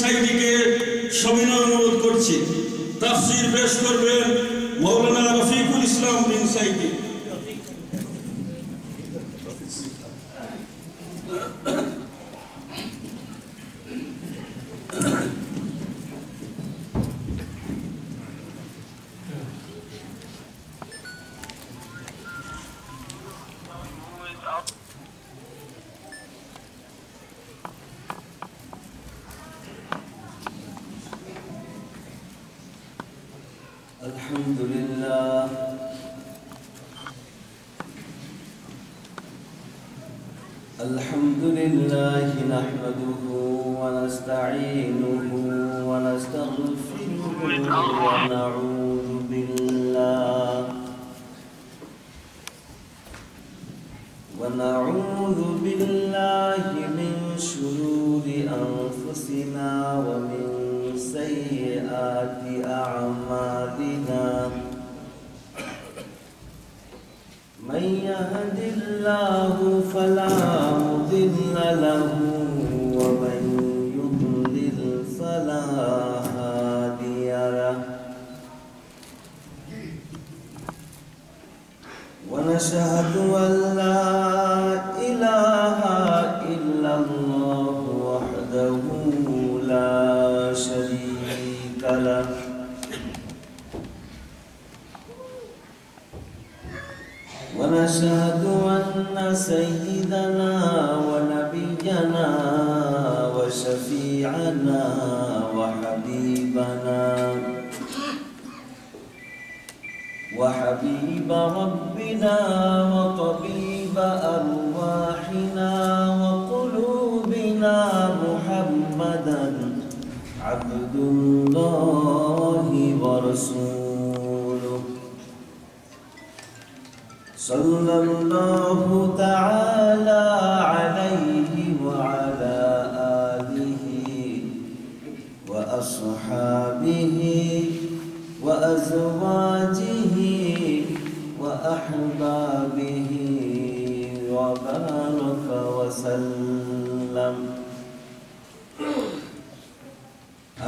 সাইদিকে সবিনয় অনুরোধ করছি। তাফসীর পেশ করবেন মাওলানা রফিকুল ইসলাম বিন সাইদি। الحمد لله نحمده ونستعينه ونستغفره ونعوذ بالله من شرور أنفسنا ومن سيئات أعمالنا. من يهد الله فلا مضل له ومن يضلل فلا هادي له. ونشهد أن لا إله إلا الله وحده لا شريك له. ونشهد أن سيدنا ونبينا وشفيعنا وحبيب ربنا وطبيب أرواحنا وقلوبنا محمدا عبد الله ورسوله صلى الله تعالى عليه وعلى آله وأصحابه وأزواجه وأحبابه وبارك وسلم.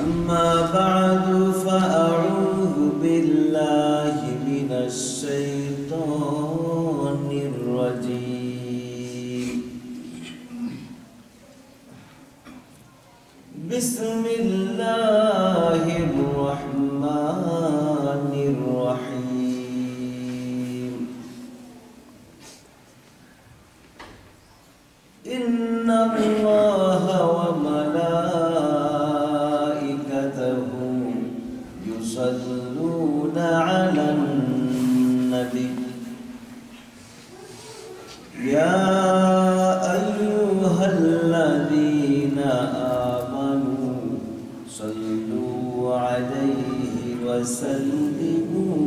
أما بعد فأعوذ بالله من الشيطان الرجيم. بسم الله الرحمن الرحيم. إن الله وملائكته يصلون على النبي يا أيها الذين آمنوا صلوا عليه وسلموا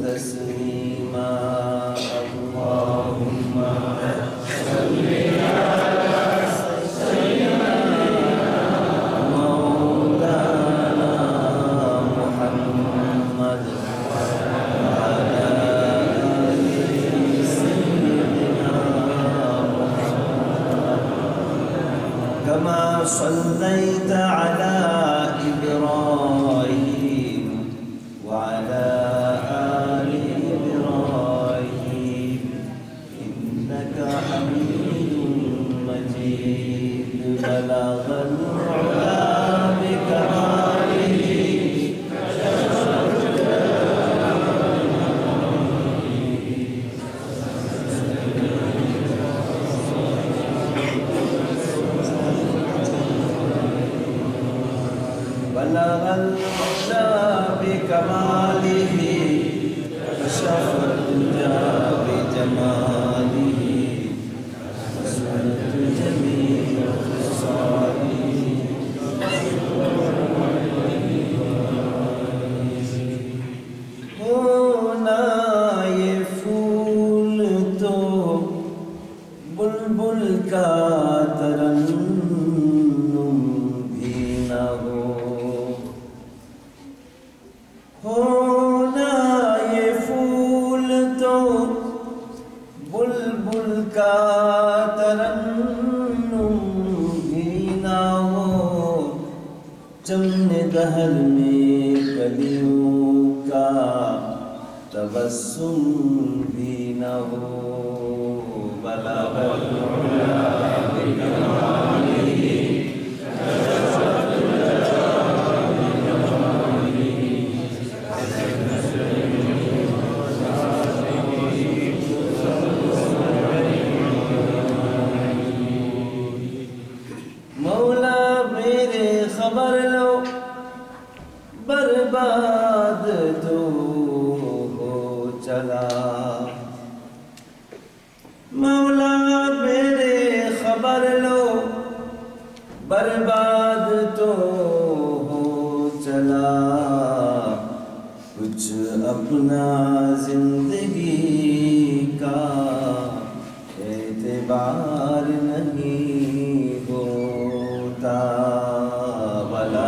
تسليما. اللهم صل على سيدنا مولانا محمد وعلى آل سيدنا محمد كما صليت على إبراهيم وعلى آل إبراهيم إنك حميد مجيد. بلغ العلا بكماله بلغ العلا بكماله كشف الدجى بجماله وسنة جميع خصاله. होना ये फूल तो बुलबुल का तरन्नुम भी न हो. होना ये फूल तो बुलबुल का तरन्नुम भी न हो. चमन दहर में कलियों का तबस्सुम भी न हो बला मौला मेरे खबर लो बर्बाद तो हो चला मौला मेरे खबर लो बर्बाद तो हो चला कुछ अपना जिंदगी का एतबार नहीं होता वला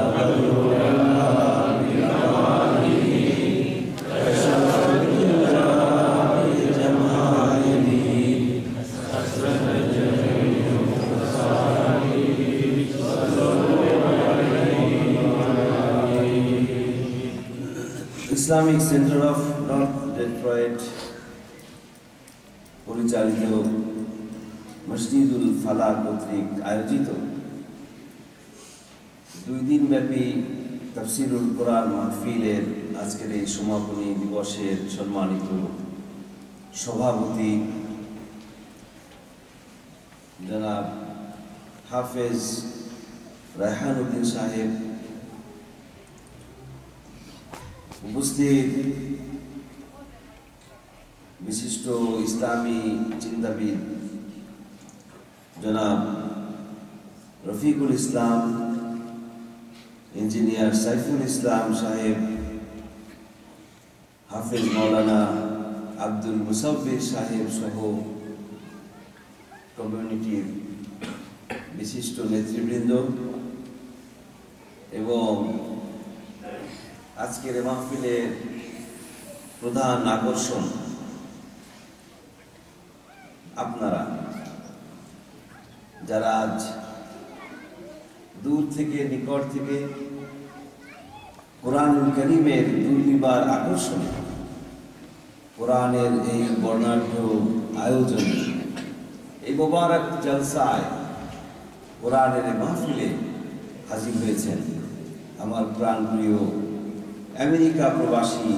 Islamic centre of north Detroit পরিচালিত মসজিদুল ফালাহ কর্তৃক আয়োজিত 2 দিনব্যাপী তাফসীরুল কোরআন মাহফিলের আজকের এই সমাপনী দিবসের সম্মানিত সভাপতি জনাব হাফেজ রায়হান উদ্দিন সাহেব, উপস্থিত বিশিষ্ট ইসলামী চিন্তাবিদ জনাব রফিকুল ইসলাম, ইঞ্জিনিয়ার সাইফুল ইসলাম সাহেব, হাফেজ মাওলানা আব্দুল মুসাব্বির সাহেব সহ কমিউনিটির বিশিষ্ট নেতৃবৃন্দ এবং আজকের মাহফিলের প্রধান আকর্ষণ আপনারা যারা আজ দূর থেকে নিকট থেকে কোরআনুল কারীমের দুর্নিবার আকর্ষণ কোরআনের এই বর্ণাঢ্য আয়োজন এই মোবারক জলসায় কোরআনের মাহফিলে হাজির হয়েছেন আমার প্রাণপ্রিয় আমেরিকা প্রবাসী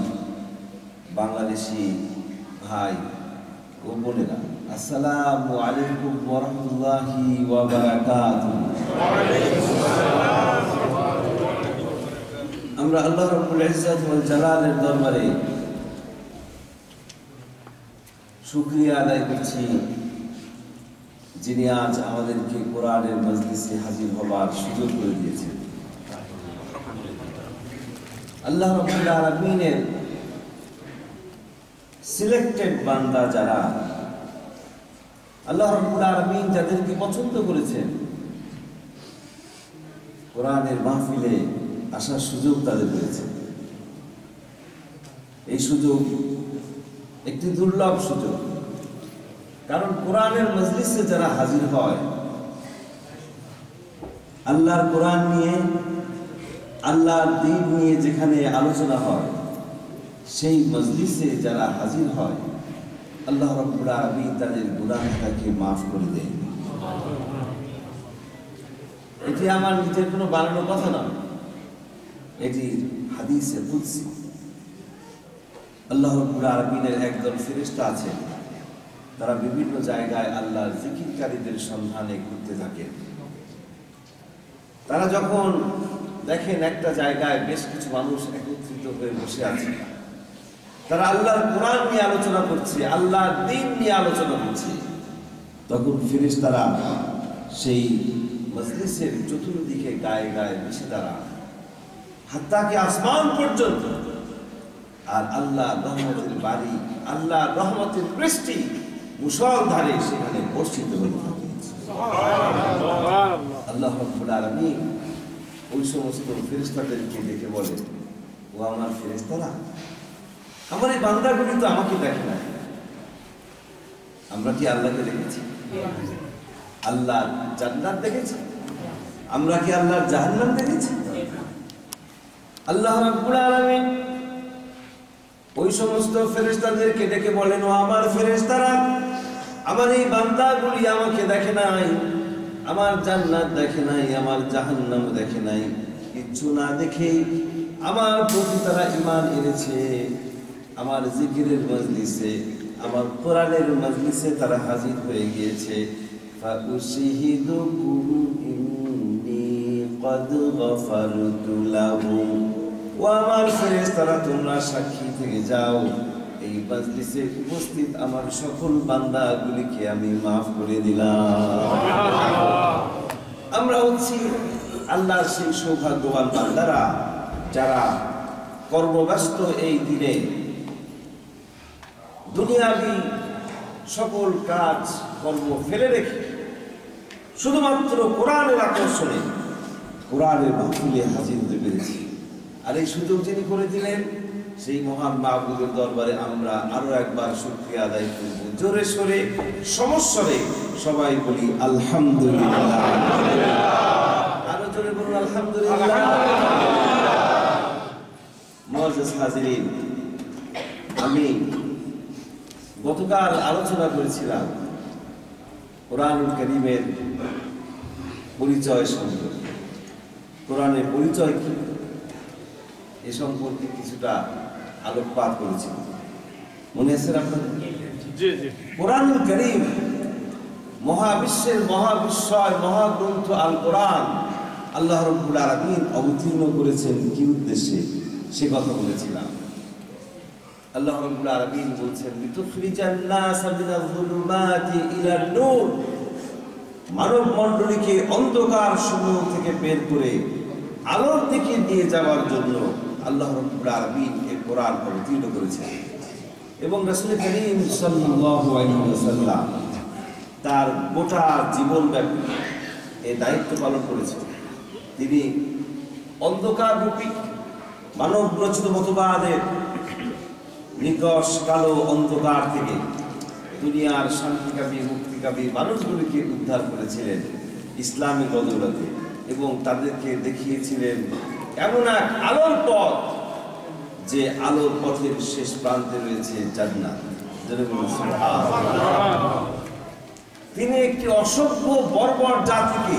বাংলাদেশি ভাই ও বোনেরা, আসসালামু আলাইকুম ওয়া রাহমাতুল্লাহি ওয়া বারাকাতুহু। আমরা আল্লাহ রাব্বুল ইজ্জত ওয়াল জালালের দরবারে শুকরিয়া আদায় করছি, যিনি আজ আমাদেরকে কোরআনের মজলিসে হাজির হবার সুযোগ করে দিয়েছেন। আল্লাহ রাব্বুল আলামিনের সিলেক্টেড বান্দা যারা, আল্লাহ রাব্বুল আলামিন যাদেরকে পছন্দ করেছেন কোরআনের মাহফিলে আসার সুযোগ তাদের হয়েছে। এই সুযোগ একটি দুর্লভ সুযোগ, কারণ কোরআনের মজলিসে যারা হাজির হয় আল্লাহর কোরআন নিয়ে, আল্লাহর দ্বীন নিয়ে যেখানে আলোচনা হয় সেই মজলিসে যারা হাজির হয় আল্লাহ রাব্বুল আলামিন তাদের গুনাহটাকে মাফ করে দেন। এটি আমার নিজের কোনো বানানো কথা না, এটি হাদিসে কুদসি। আল্লাহ রাব্বুল আলামিনের একদল ফেরেশতা আছে, তারা বিভিন্ন জায়গায় আল্লাহর জিকিরকারীদের সন্ধানে ঘুরতে থাকেন। তারা যখন দেখেন একটা জায়গায় বেশ কিছু মানুষ একত্রিত হয়ে বসে আছে, তারা আল্লাহর কোরআন নিয়ে আলোচনা করছে, আল্লাহর দ্বীন নিয়ে আলোচনা করছে, তখন ফেরেশতারা সেই মজলিসের চতুর্দিকে গায়ে গায়ে মিশে দাঁড়ান, হাত্তা কি আসমান পর্যন্ত। আর আল্লাহ রহমতের বাড়ি, আল্লাহ রহমতের বৃষ্টি মুষলধারে সেখানে বর্ষিত হতে থাকে। আল্লাহ রাব্বুল আলামিন ওই সমস্ত ফেরেশতাদেরকে দেখে বলে, ও আমার ফেরেশতারা, আমার এই বান্দাগুলি তো আমাকে দেখে না। আমরা কি আল্লাহকে দেখেছি? আল্লাহ জান্নাত দেখেছি? আমরা কি আল্লাহর জাহান্নাম দেখেছি? আল্লাহ রাব্বুল আলামিন ওই সমস্ত ফেরেশতাদেরকে ডেকে বলেন, ও আমার ফেরেশতারা, আমার এই বান্দাগুলি আমাকে দেখে নাই, আমার জান্নাত দেখে নাই, আমার জাহান্নাম দেখে নাই, কিচ্ছু না দেখে আমার প্রতি তারা ঈমান এনেছে। আমার জিকিরের মজলিসে, আমার কোরআনের মজলিসে তারা হাজির হয়ে গিয়েছে। ফাউশহিদুকুম ইন্নী ক্বাদ গফারতু লাহুম। ও আমার ফেরেশতারা, তোমরা সাক্ষী থেকে যাও, এই মজলিসে উপস্থিত আমার সকল বান্দাগুলিকে আমি মাফ করে দিলাম। আমরা হচ্ছি আল্লাহর সেই সৌভাগ্যবান বান্দারা যারা কর্মব্যস্ত এই দিনে দুনিয়াবি সকল কাজ কর্ম ফেলে রেখে শুধুমাত্র কোরআনের আকর্ষণে কোরআনের মাহফিলে হাজির হতে পেরেছি। আর এই সুযোগ যিনি করে দিলেন সেই মহান মাহবুবের দরবারে আমরা আরো একবার শুকরিয়া আদায় করব। জোরে সোরে সমস্বরে সবাই বলি আলহামদুলিল্লাহ। আরো জোরে বলুন আলহামদুলিল্লাহ। মুআজ্জাজ হাজিরিন, আমি গতকাল আলোচনা করেছিলাম কোরআনুল কারীমের পরিচয় সম্পর্কে। কোরআনের পরিচয় কি এ সম্পর্কে কিছুটা আলোকপাত করেছিল, মনে আছে আপনাদের? কোরআনুল কারীম মহাবিশ্বের মহাবিশ্বয় মহাগ্রন্থ আল কোরআন আল্লাহ রাব্বুল আলামিন অবতীর্ণ করেছেন কি উদ্দেশ্যে সে কথা বলেছিলাম। আল্লাহ রাব্বুল আলামিন বলছেন, লিতুখরিজান নাস মিনাল যুলুমাতি ইলান নূর, মানব মণ্ডলীকে অন্ধকার সমূহ থেকে বের করে আলোর দিকে নিয়ে যাওয়ার জন্য আল্লাহ রাব্বুল আলামিন এই কোরআন অবতীর্ণ করেছেন। এবং রাসূল করিম সাল্লাল্লাহু আলাইহি ওয়াসাল্লাম তার গোটা জীবনব্যাপী এই দায়িত্ব পালন করেছেন। তিনি অন্ধকার রূপী মানব রচিত মতবাদের নিকষ কালো অন্ধকার থেকে দুনিয়ার শান্তিকামী মুক্তিকামী মানুষগুলিকে উদ্ধার করেছিলেন ইসলামের বদৌলতে, এবং তাদেরকে দেখিয়েছিলেন এমন এক আলোর পথ যে আলোর পথের শেষ প্রান্তে রয়েছে জান্নাত। তিনি একটি অসভ্য বর্বর জাতিকে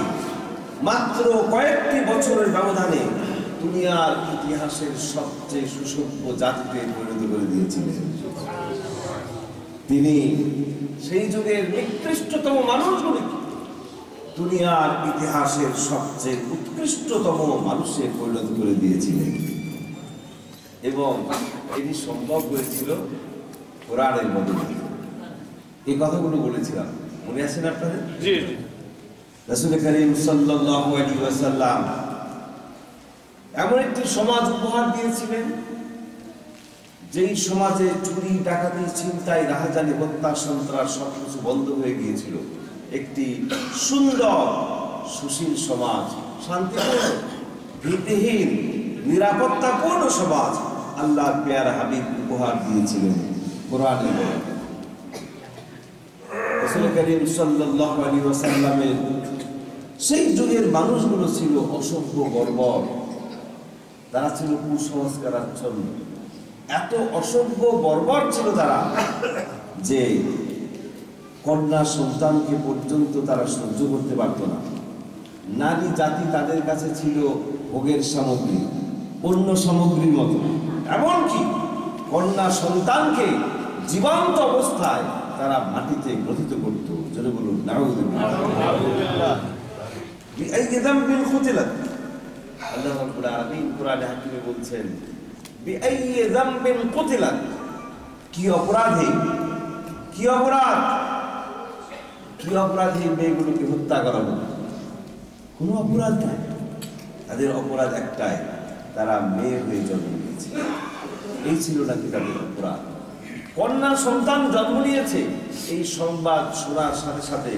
মাত্র কয়েকটি বছরের ব্যবধানে দুনিয়ার ইতিহাসের সবচেয়ে সুসভ্য জাতিতে পরিণত করে দিয়েছিলেন। তিনি সেই যুগের নিকৃষ্টতম মানুষগুলিকে দুনিয়ার ইতিহাসের সবচেয়ে উৎকৃষ্টতম মানুষে পরিণত করে দিয়েছিলেন, এবং এটি সম্ভব হয়েছিল কোরআনের মধ্যে। এই কথাগুলো বলেছিলাম, মনে আছেন আপনাদের? রাসূল করিম সাল্লাল্লাহু আলাইহি ওয়াসাল্লাম এমন একটি সমাজ উপহার দিয়েছিলেন যেই সমাজে চুরি ডাকাতি ছিনতাই রাহাজানি হত্যা সন্ত্রাস সবকিছু বন্ধ হয়ে গিয়েছিল। একটি সুন্দর সুশীল সমাজ, শান্তিপূর্ণ ভীতিহীন নিরাপত্তাপূর্ণ সমাজ আল্লাহর পেয়ারা হাবিব উপহার দিয়েছিলেন কোরআনের বরকতে। রাসূল করিম সাল্লাল্লাহু আলাইহি ওয়াসাল্লামের সেই যুগের মানুষগুলো ছিল অসভ্য বর্বর, তারা ছিল কুসংস্কারাচ্ছন্ন। এত অসভ্য বর্বর ছিল তারা যে কন্যা সন্তানকে পর্যন্ত তারা সহ্য করতে পারত না। নারী জাতি তাদের কাছে ছিল ভোগের সামগ্রী, পণ্য সামগ্রীর মতো। এমনকি কন্যা সন্তানকে জীবন্ত অবস্থায় তারা মাটিতে গ্রথিত করত। যেটা বলুন নাউযুবিল্লাহ। বিআইয়ি যামবিন কুতিলাত, আল্লাহ রাব্বুল আলামিন কোরআনে হাকিমে বলছেন, বিআইয়ি যামবিন কুতিলাত, কি অপরাধে, কি অপরাধ, কি অপরাধে মেয়েগুলোকে হত্যা করা হলো? কোনো অপরাধ নাই, তাদের অপরাধ একটাই, তারা মেয়ে হয়ে জন্ম নিয়েছে। এই ছিল নাকি তাদের অপরাধ। কন্যা সন্তান জন্ম নিয়েছে, এই সংবাদ শোনার সাথে সাথে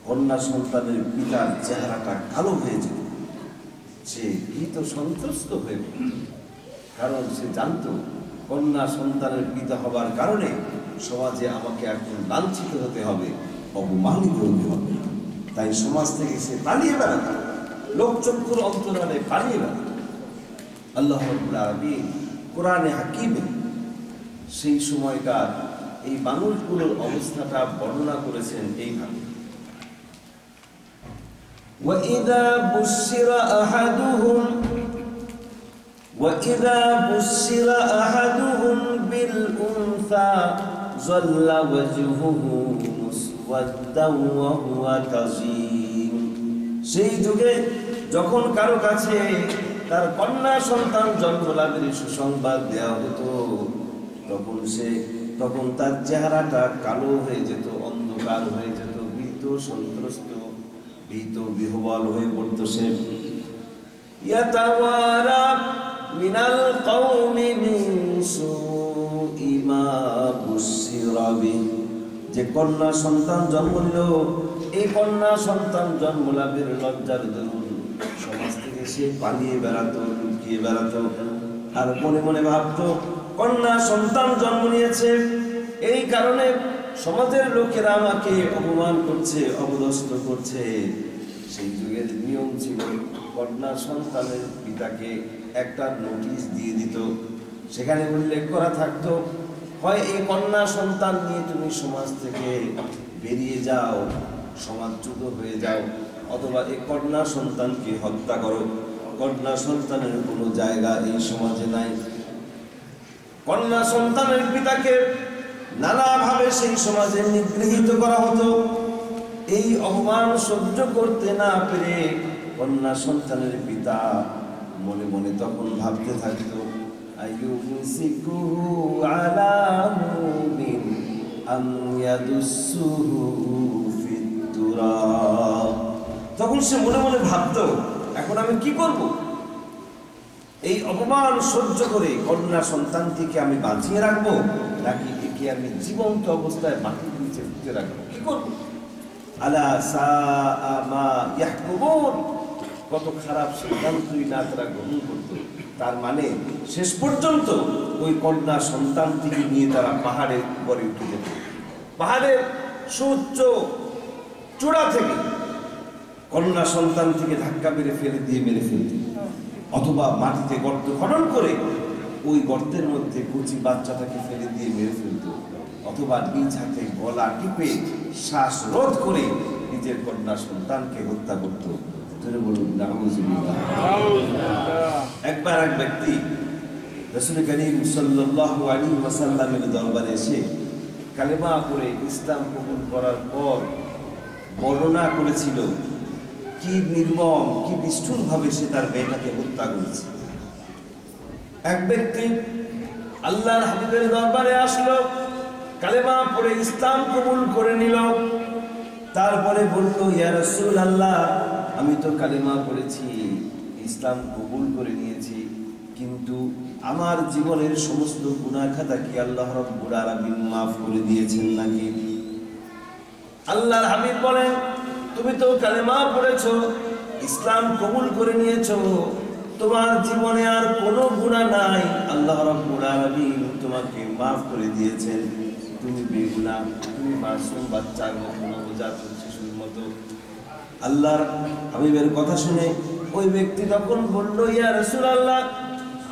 কন্যা সন্তানের পিতার চেহারাটা কালো হয়ে যেত। সে ভীত সন্ত্রস্ত হয়ে পড়ত, কারণ সে জানত কন্যা সন্তানের পিতা হবার কারণে সমাজে আমাকে এখন লাঞ্ছিত হতে হবে, অপমানিত হতে হবে। তাই সমাজ থেকে সে পালিয়ে বেড়াত, লোকচক্ষুর অন্তরালে পালিয়ে বেড়াত। আল্লাহ রাব্বুল আলামিন কোরআনে হাকিমে সেই সময়কার এই মানুষগুলোর অবস্থাটা বর্ণনা করেছেন এইভাবে, وَإِذَا بُشِّرَ أَحَدُهُم بِالْأُنثَى ظَلَّ وَجْهُهُ مُسْوَدًّا وَهُوَ كَظِيمٌ। সেই যুগে যখন কারো কাছে তার কন্যা সন্তান জন্মলাভের সুসংবাদ দেওয়া হতো, তখন তার চেহারাটা কালো হয়ে যেত, অন্ধকার হয়ে যেত, ভীত সন্ত্রস্ত, ভীত বিহ্বল হয়ে পড়তো সে। ইয়াতাওয়ারা মিনাল কওমি মিন সুই মা বুশিরা বিহি, যে কন্যা সন্তান জন্ম নিল, এই কন্যা সন্তান জন্ম লাভের লজ্জার দরুন সমাজ থেকে সে পালিয়ে বেড়াতো, লুকিয়ে বেড়াতো, আর মনে মনে ভাবতো কন্যা সন্তান জন্ম নিয়েছে, এই কারণে সমাজের লোকেরা আমাকে অপমান করছে, অপদস্থ করছে। সেই যুগের নিয়ম ছিল কন্যা সন্তানের পিতাকে একটা নোটিশ দিয়ে দিত, সেখানে উল্লেখ করা থাকতো হয় এই কন্যা সন্তান নিয়ে তুমি সমাজ থেকে বেরিয়ে যাও, সমাজচ্যুত হয়ে যাও, অথবা এই কন্যা সন্তানকে হত্যা করো। কন্যা সন্তানের কোনো জায়গা এই সমাজে নাই। কন্যা সন্তানের পিতাকে নানাভাবে সেই সমাজে নিগৃহীত করা হতো। এই অপমান সহ্য করতে না পেরে কন্যা সন্তানের পিতা মনে মনে তখন ভাবতে থাকতো, আইয়ুমসিকুহু আলা মুবিন আম ইয়াদুসসুহু ফিত তুরাব। তখন সে মনে মনে ভাবতো, এখন আমি কি করব? এই অপমান সহ্য করে কন্যা সন্তানটিকে আমি বাঁচিয়ে রাখবো, নাকি একে আমি জীবন্ত অবস্থায় মাটির নিচে পুঁতে রাখবো? কি করব? আলা সাআ মা ইয়াহকুমুন। কত খারাপ সিদ্ধান্তই না তারা গ্রহণ করতো। তার মানে শেষ পর্যন্ত ওই কন্যা সন্তানটিকে নিয়ে তারা পাহাড়ের উপরে উঠে যেত। পাহাড়ের সুউচ্চ চূড়া থেকে কন্যা সন্তানটিকে ধাক্কা মেরে মেরে ফেলত, অথবা মাটিতে গর্ত খনন করে ওই গর্তের মধ্যে কচি বাচ্চাটাকে ফেলে দিয়ে মেরে ফেলত, অথবা নিজ হাতে গলা টিপে শ্বাস রোধ করে নিজের কন্যা সন্তানকে হত্যা করত। বলুন নাউযুবিল্লাহ। একবার এক ব্যক্তি রাসূল করিম সাল্লাল্লাহু আলাইহি ওয়াসাল্লামের দরবারে এসে কালেমা পড়ে ইসলাম কবুল করার পর বর্ণনা করেছিল কি নির্মম, কি নিষ্ঠুরভাবে সে তার মেয়েটাকে হত্যা করেছে। এক ব্যক্তি আল্লাহর হাবিবের দরবারে আসলো, কালেমা পড়ে ইসলাম কবুল করে নিল, তারপরে বলল, ইয়া রাসূলুল্লাহ, আমি তো কালেমা পড়েছি, ইসলাম কবুল করে নিয়েছি, কিন্তু আমার জীবনের সমস্ত গুনাহ খাতা কি আল্লাহ রাব্বুল আলামিন মাফ করে দিয়েছেন নাকি? আল্লাহর হাবিব বলেন, তুমি তো কালেমা পড়েছো, ইসলাম কবুল করে নিয়েছো, তোমার জীবনে আর কোনো গুনাহ নাই, আল্লাহ রাব্বুল আলামিন তোমাকে মাফ করে দিয়েছেন, তুমি বেগুনাহ, তুমি মাসুম বাচ্চার মতো, নবজাত শিশুর মতো। আল্লাহর হাবিবের কথা শুনে ওই ব্যক্তি তখন বলল, ইয়া রাসূলুল্লাহ,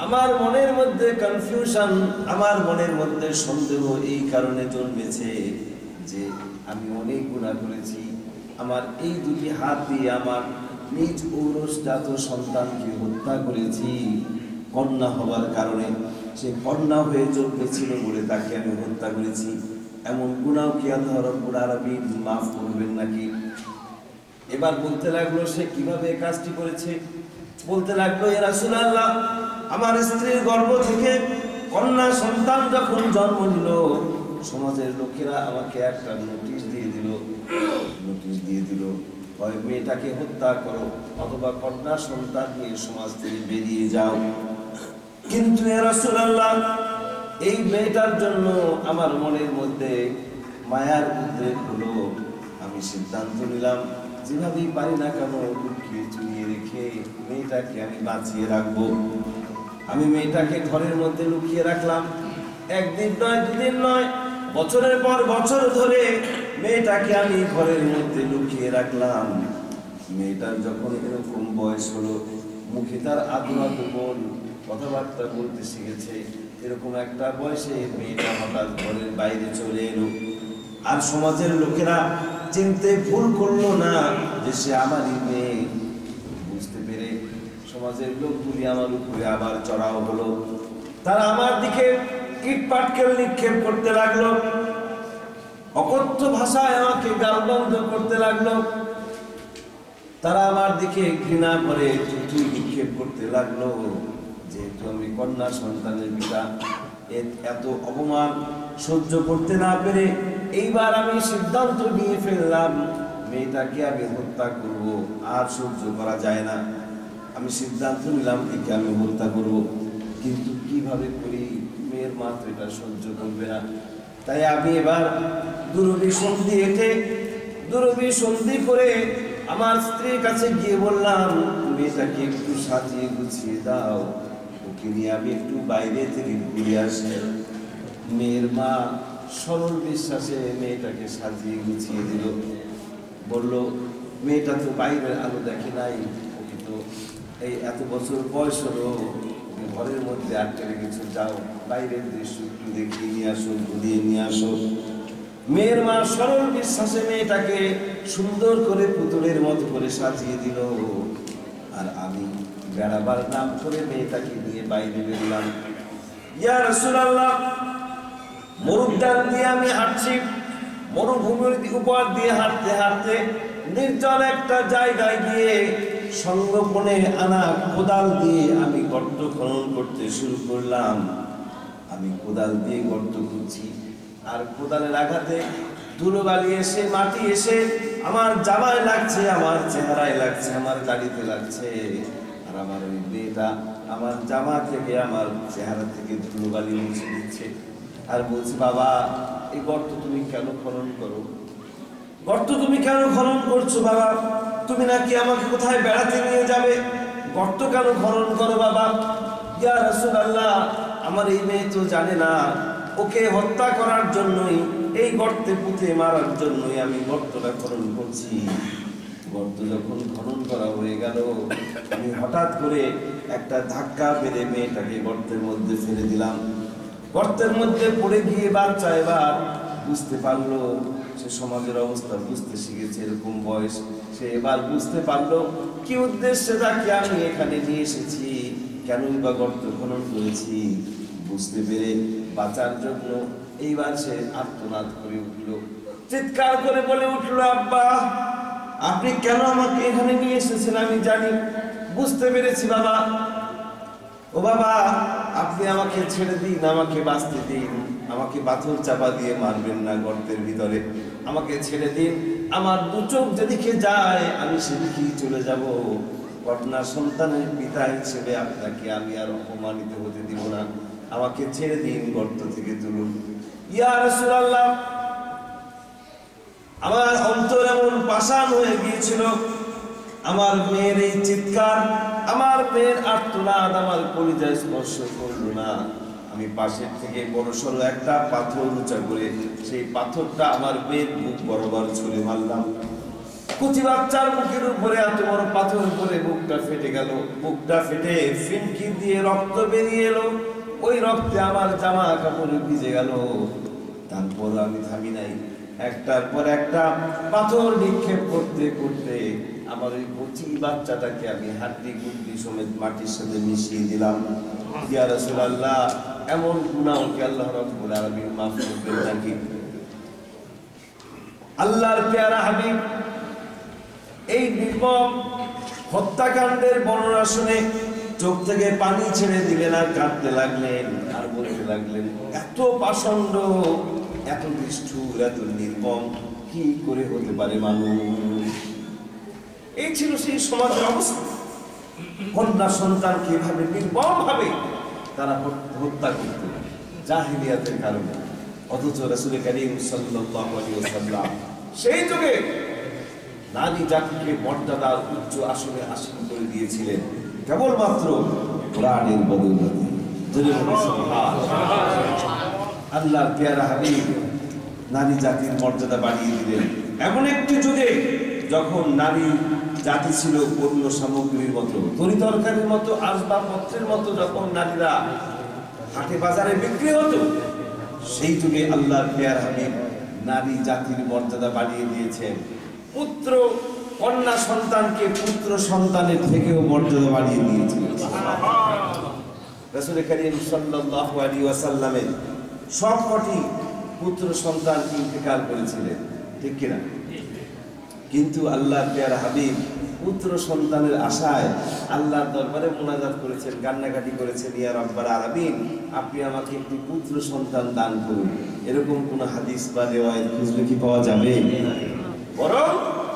আমার মনের মধ্যে কনফিউশন, আমার মনের মধ্যে সন্দেহ এই কারণে জন্মেছে যে আমি অনেক গুনাহ করেছি, আমার এই দুটি হাত দিয়ে আমার নিজ ঔরসজাত সন্তানকে হত্যা করেছি, কন্যা হওয়ার কারণে। সে কন্যা হয়ে জন্মেছিল বলে তাকে আমি হত্যা করেছি, এমন গুনাহ কি আল্লাহ রাব্বুল আলামিন মাফ করবেন নাকি? এবার বলতে লাগলো সে কিভাবে কাজটি করেছে। বলতে লাগলো, ইয়া রাসূলুল্লাহ, আমার স্ত্রীর গর্ভ থেকে কন্যা সন্তান যখন জন্ম নিল, সমাজের লোকেরা আমাকে একটা নোটিশ দিয়ে দিল, হয় মেয়েটাকে হত্যা করো, অথবা কন্যা সন্তান নিয়ে সমাজ থেকে বেরিয়ে যাও। কিন্তু ইয়া রাসূলুল্লাহ, এই মেয়েটার জন্য আমার মনের মধ্যে মায়ার উদ্রেক হলো, আমি সিদ্ধান্ত নিলাম যেভাবেই পারি না কেন লুকিয়ে চুরিয়ে রেখে মেয়েটাকে আমি বাঁচিয়ে রাখবো। আমি মেয়েটাকে ঘরের মধ্যে লুকিয়ে রাখলাম, একদিন নয়, দুদিন নয়, বছরের পর বছর ধরে মেয়েটাকে আমি ঘরের মধ্যে লুকিয়ে রাখলাম। মেয়েটার যখন এরকম বয়স হলো, মুখে তার আদর আদর, কথাবার্তা বলতে শিখেছে। এরকম একটা বয়সে মেয়েটা হঠাৎ ঘরের বাইরে চলে এলো, আর সমাজের লোকেরা চিনতে ভুল করলো না যে সে আমারই মেয়ে। বুঝতে পেরে সমাজের লোকগুলি আমার উপরে আবার চড়াও হলো। তারা আমার দিকে ইট পাটকেল নিক্ষেপ করতে লাগলো, অকথ্য ভাষায় আমাকে গালমন্দ করতে লাগলো। তারা আমার দিকে ঘৃণা করে থুতু নিক্ষেপ করতে লাগলো। যেহেতু আমি কন্যা সন্তানের পিতা, এত অপমান সহ্য করতে না পেরে এইবার আমি সিদ্ধান্ত নিয়ে ফেললাম, মেয়েটাকে আমি হত্যা করব। আর সহ্য করা যায় না। আমি সিদ্ধান্ত নিলাম একে আমি হত্যা করব। কিন্তু কিভাবে করি, মেয়ের মা তো এটা সহ্য করবে না। তাই আমি এবার দুরভিসন্ধি করে আমার স্ত্রীর কাছে গিয়ে বললাম, মেয়েটাকে একটু সাজিয়ে গুছিয়ে দাও, ওকে নিয়ে আমি একটু বাইরে থেকে ঘুরে আসি। মেয়ের মা সরল বিশ্বাসে মেয়েটাকে সাজিয়ে গুছিয়ে দিল। বলল, মেয়েটা তো বাইরের আলো দেখে নাই, ওকে তো এই এত বছর বয়স হলো, ঘরের মধ্যে আটকে রেখেছো, যাও বাইরের দৃশ্য একটু দেখিয়ে নিয়ে আসো, ঘুরিয়ে নিয়ে আসো। মেয়ের মা সরল বিশ্বাসে মেয়েটাকে সুন্দর করে পুতুলের মতো করে সাজিয়ে দিল। আর আমি বেড়াবার নাম করে মেয়েটাকে নিয়ে বাইরে বেরলাম। ইয়া রাসূলুল্লাহ, মরুদ্যান দিয়ে আমি হাঁটছি, মরুভূমির উপর দিয়ে হাঁটতে হাঁটতে নির্জন একটা জায়গায় গিয়ে সঙ্গোপনে আনা কোদাল দিয়ে আমি গর্ত খনন করতে শুরু করলাম। আমি কোদাল দিয়ে গর্ত খুঁজছি, আর কোদালের আঘাতে ধুলোবালি এসে মাটি এসে আমার জামায় লাগছে, আমার চেহারায় লাগছে, আমার দাড়িতে লাগছে। আর আমার ওই মেয়েটা আমার জামা থেকে, আমার চেহারা থেকে ধুলোবালি মুছে দিচ্ছে আর বলছে, বাবা এই গর্ত তুমি কেন খনন করো? গর্ত তুমি কেন খনন করছো বাবা? তুমি নাকি আমাকে কোথায় বেড়াতে নিয়ে যাবে, গর্ত কেন খনন করো বাবা? ইয়া রাসূলুল্লাহ, আমার এই মেয়ে তো জানে না, ওকে হত্যা করার জন্যই, এই গর্তে পুঁতে মারার জন্যই আমি গর্তটা খনন করছি। গর্ত যখন খনন করা হয়ে গেল, আমি হঠাৎ করে একটা ধাক্কা মেরে মেয়েটাকে গর্তের মধ্যে ফেলে দিলাম। গর্তের মধ্যে পড়ে গিয়ে বাচ্চা এবার বুঝতে পারলো, সে সমাজের অবস্থা বুঝতে শিখেছে, এরকম বয়স, সে এবার বুঝতে পারলো কি উদ্দেশ্যে তাকে আমি এখানে নিয়ে এসেছি, কেনই বা গর্ত খনন করেছি। বুঝতে পেরে বাঁচার জন্য এইবার সে আর্তনাদ করে উঠল, চিৎকার করে বলে উঠলো, আব্বা আপনি কেন আমাকে এখানে নিয়ে এসেছেন আমি জানি, বুঝতে পেরেছি বাবা। ও বাবা, আপনি আমাকে ছেড়ে দিন, আমাকে বাঁচতে দিন, আমাকে পাথর চাপা দিয়ে মারবেন না গর্তের ভিতরে, আমাকে ছেড়ে দিন। আমার দু চোখ যেদিকে যায় আমি সেদিকেই চলে যাব। কন্যা সন্তানের পিতা হিসেবে আপনাকে আমি আর অপমানিত হতে দিব না, আমাকে ছেড়ে দিন, গর্ত থেকে তুলুন। ইয়া রাসূলুল্লাহ, আমার অন্তর এমন পাষাণ হয়ে গিয়েছিল। আমার মেয়ের এই চিৎকার, আমার মেয়ের আর্তনাদ আমার কলিজায় স্পর্শ করলো না। আমি পাশের থেকে বড়সড় একটা পাথর উঁচা করে সেই পাথরটা আমার মেয়ের বুক বরাবর ছুঁড়ে মারলাম। কুচি বাচ্চার মুখের উপরে এত বড় পাথর পরে বুকটা ফেটে গেল। বুকটা ফেটে ফিনকি দিয়ে রক্ত বেরিয়ে এলো। ওই রক্তে আমার জামা কাপড় ভিজে গেল। তারপর আমি থামি নাই, একটার পর একটা পাথর নিক্ষেপ করতে করতে আমার ওই কচি বাচ্চাটাকে আমি হাড্ডি গুড্ডি সমেত মাটির সাথে মিশিয়ে দিলাম। ইয়া রাসূলুল্লাহ, এমন গুনাহ কি আল্লাহ রাব্বুল আলামিন মাফ করবেন নাকি? আল্লাহর পেয়ারা হাবিব এই নির্মম হত্যাকাণ্ডের বর্ণনা শুনে চোখ থেকে পানি ছেড়ে দিলেন আর কাঁদতে লাগলেন আর বলতে লাগলেন, এত পাষণ্ড, এত নিষ্ঠুর, এত নির্মম কি করে হতে পারে মানুষ? এই ছিল সেই সমাজের অবস্থা। কন্যা সন্তানকে এভাবে নির্মম ভাবে তারা হত্যা করত জাহিলিয়াতের কারণে। অথচ রাসূল কারীম সাল্লাল্লাহু আলাইহি ওয়াসাল্লাম সেই যুগে নারী জাতিকে মর্যাদার উচ্চ আসনে আসীন করে দিয়েছিলেন কেবলমাত্র কোরআনের বদৌলতে। আল্লাহর পেয়ারা হাবিব নারী জাতির মর্যাদা বাড়িয়ে দিলেন এমন একটি যুগে যখন নারী জাতি ছিল পণ্য সামগ্রীর মতো, তরি তরকারির মতো, আসবাবপত্রের মতো যখন নারীরা হাটে বাজারে বিক্রি হতো, সেই যুগে আল্লাহর প্রিয় হাবিব নারী জাতির মর্যাদা বাড়িয়ে দিয়েছেন। পুত্র কন্যা সন্তানকে পুত্র সন্তানের থেকেও মর্যাদা বাড়িয়ে দিয়েছিলেন। রাসূল করিম সাল্লাল্লাহু আলাইহি ওয়াসাল্লামের সবকটি পুত্র সন্তান ইন্তেকাল করেছিলেন, ঠিক কিনা? কিন্তু আল্লাহর প্রিয় হাবিব পুত্র সন্তানের আশায় আল্লাহর দরবারে মুনাজাত করেছেন, কান্নাকাটি করেছেন, ইয়া রাব্বাল আলামিন, আপনি আমাকে একটি পুত্র সন্তান দান করুন। এরকম কোন হাদিস বা রিওয়ায়াত খুঁজলে কি পাওয়া যাবে? বরং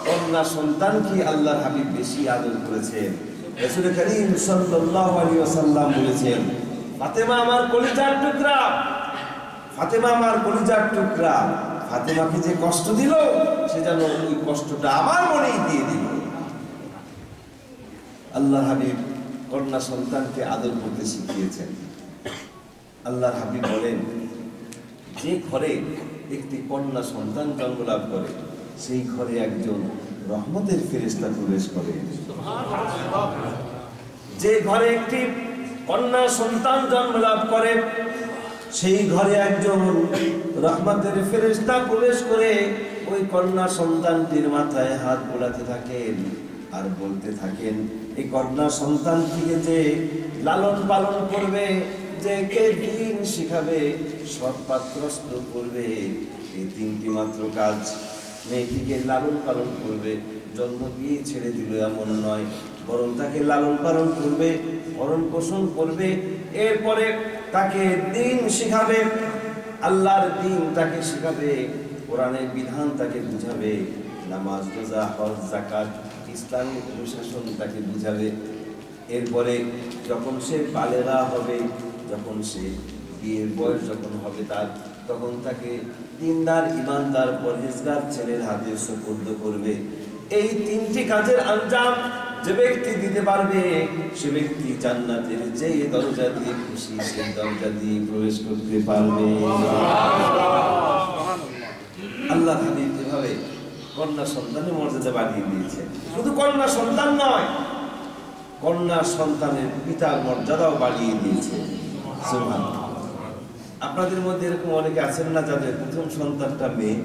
কন্যা সন্তানকে আল্লাহর হাবিব বেশি আদর করেছেন। রাসূল করিম সাল্লাল্লাহু আলাইহি ওয়াসাল্লাম বলেছেন, ফাতেমা আমার কলিজার টুকরা, ফাতেমা আমার কলিজার টুকরা, ফাতেমাকে যে কষ্ট দিল সে যেন ওই কষ্টটা আমার মনেই দিয়ে দিল। আল্লাহর হাবিব কন্যা সন্তানকে আদর করতে শিখিয়েছেন। আল্লাহর হাবিব বলেন, যে ঘরে একটি কন্যা সন্তান জন্মলাভ করে সেই ঘরে একজন রহমতের ফেরেশতা প্রবেশ করে। যে ঘরে একটি কন্যা সন্তান জন্মলাভ করে সেই ঘরে একজন রহমতের ফেরেশতা প্রবেশ করে ওই কন্যা সন্তানটির মাথায় হাত বোলাতে থাকেন আর বলতে থাকেন, এই কন্যা সন্তানটিকে যে লালন পালন করবে, যে কে দিন শিখাবে, সৎ পাত্রস্থ করবে, এই তিনটি মাত্র কাজ। মেয়েটিকে লালন পালন করবে, জন্ম দিয়ে ছেড়ে দিল এমন নয়, বরং তাকে লালন পালন করবে, ভরণ পোষণ করবে, এরপরে তাকে দিন শিখাবে, আল্লাহর দিন তাকে শিখাবে, কোরআনের বিধান তাকে বুঝাবে, নামাজ রোজা হজ যাকাত ইসলামিক অনুশাসন তাকে বুঝাবে। এরপরে যখন সে বালেগা হবে, যখন সে বিয়ের বয়স যখন হবে তার, তখন তাকে দিনদার ইমানদার পরহেজগার ছেলের হাতে সুপুর্দ করবে। এই তিনটি কাজের আঞ্জাম যে ব্যক্তি দিতে পারবে সে ব্যক্তি জান্নাতের যে দরজা দিয়ে খুশি সেই দরজা দিয়ে প্রবেশ করতে পারবে। আল্লাহ হাবিব এভাবে কন্যা সন্তানের মর্যাদা বাড়িয়ে দিয়েছে। শুধু কন্যা সন্তান নয়, কন্যা সন্তানের পিতার মর্যাদাও বাড়িয়ে দিয়েছে। সুবহানাল্লাহ। আপনাদের মধ্যে এরকম অনেকে আছেন না যাদের প্রথম সন্তানটা মেয়ে?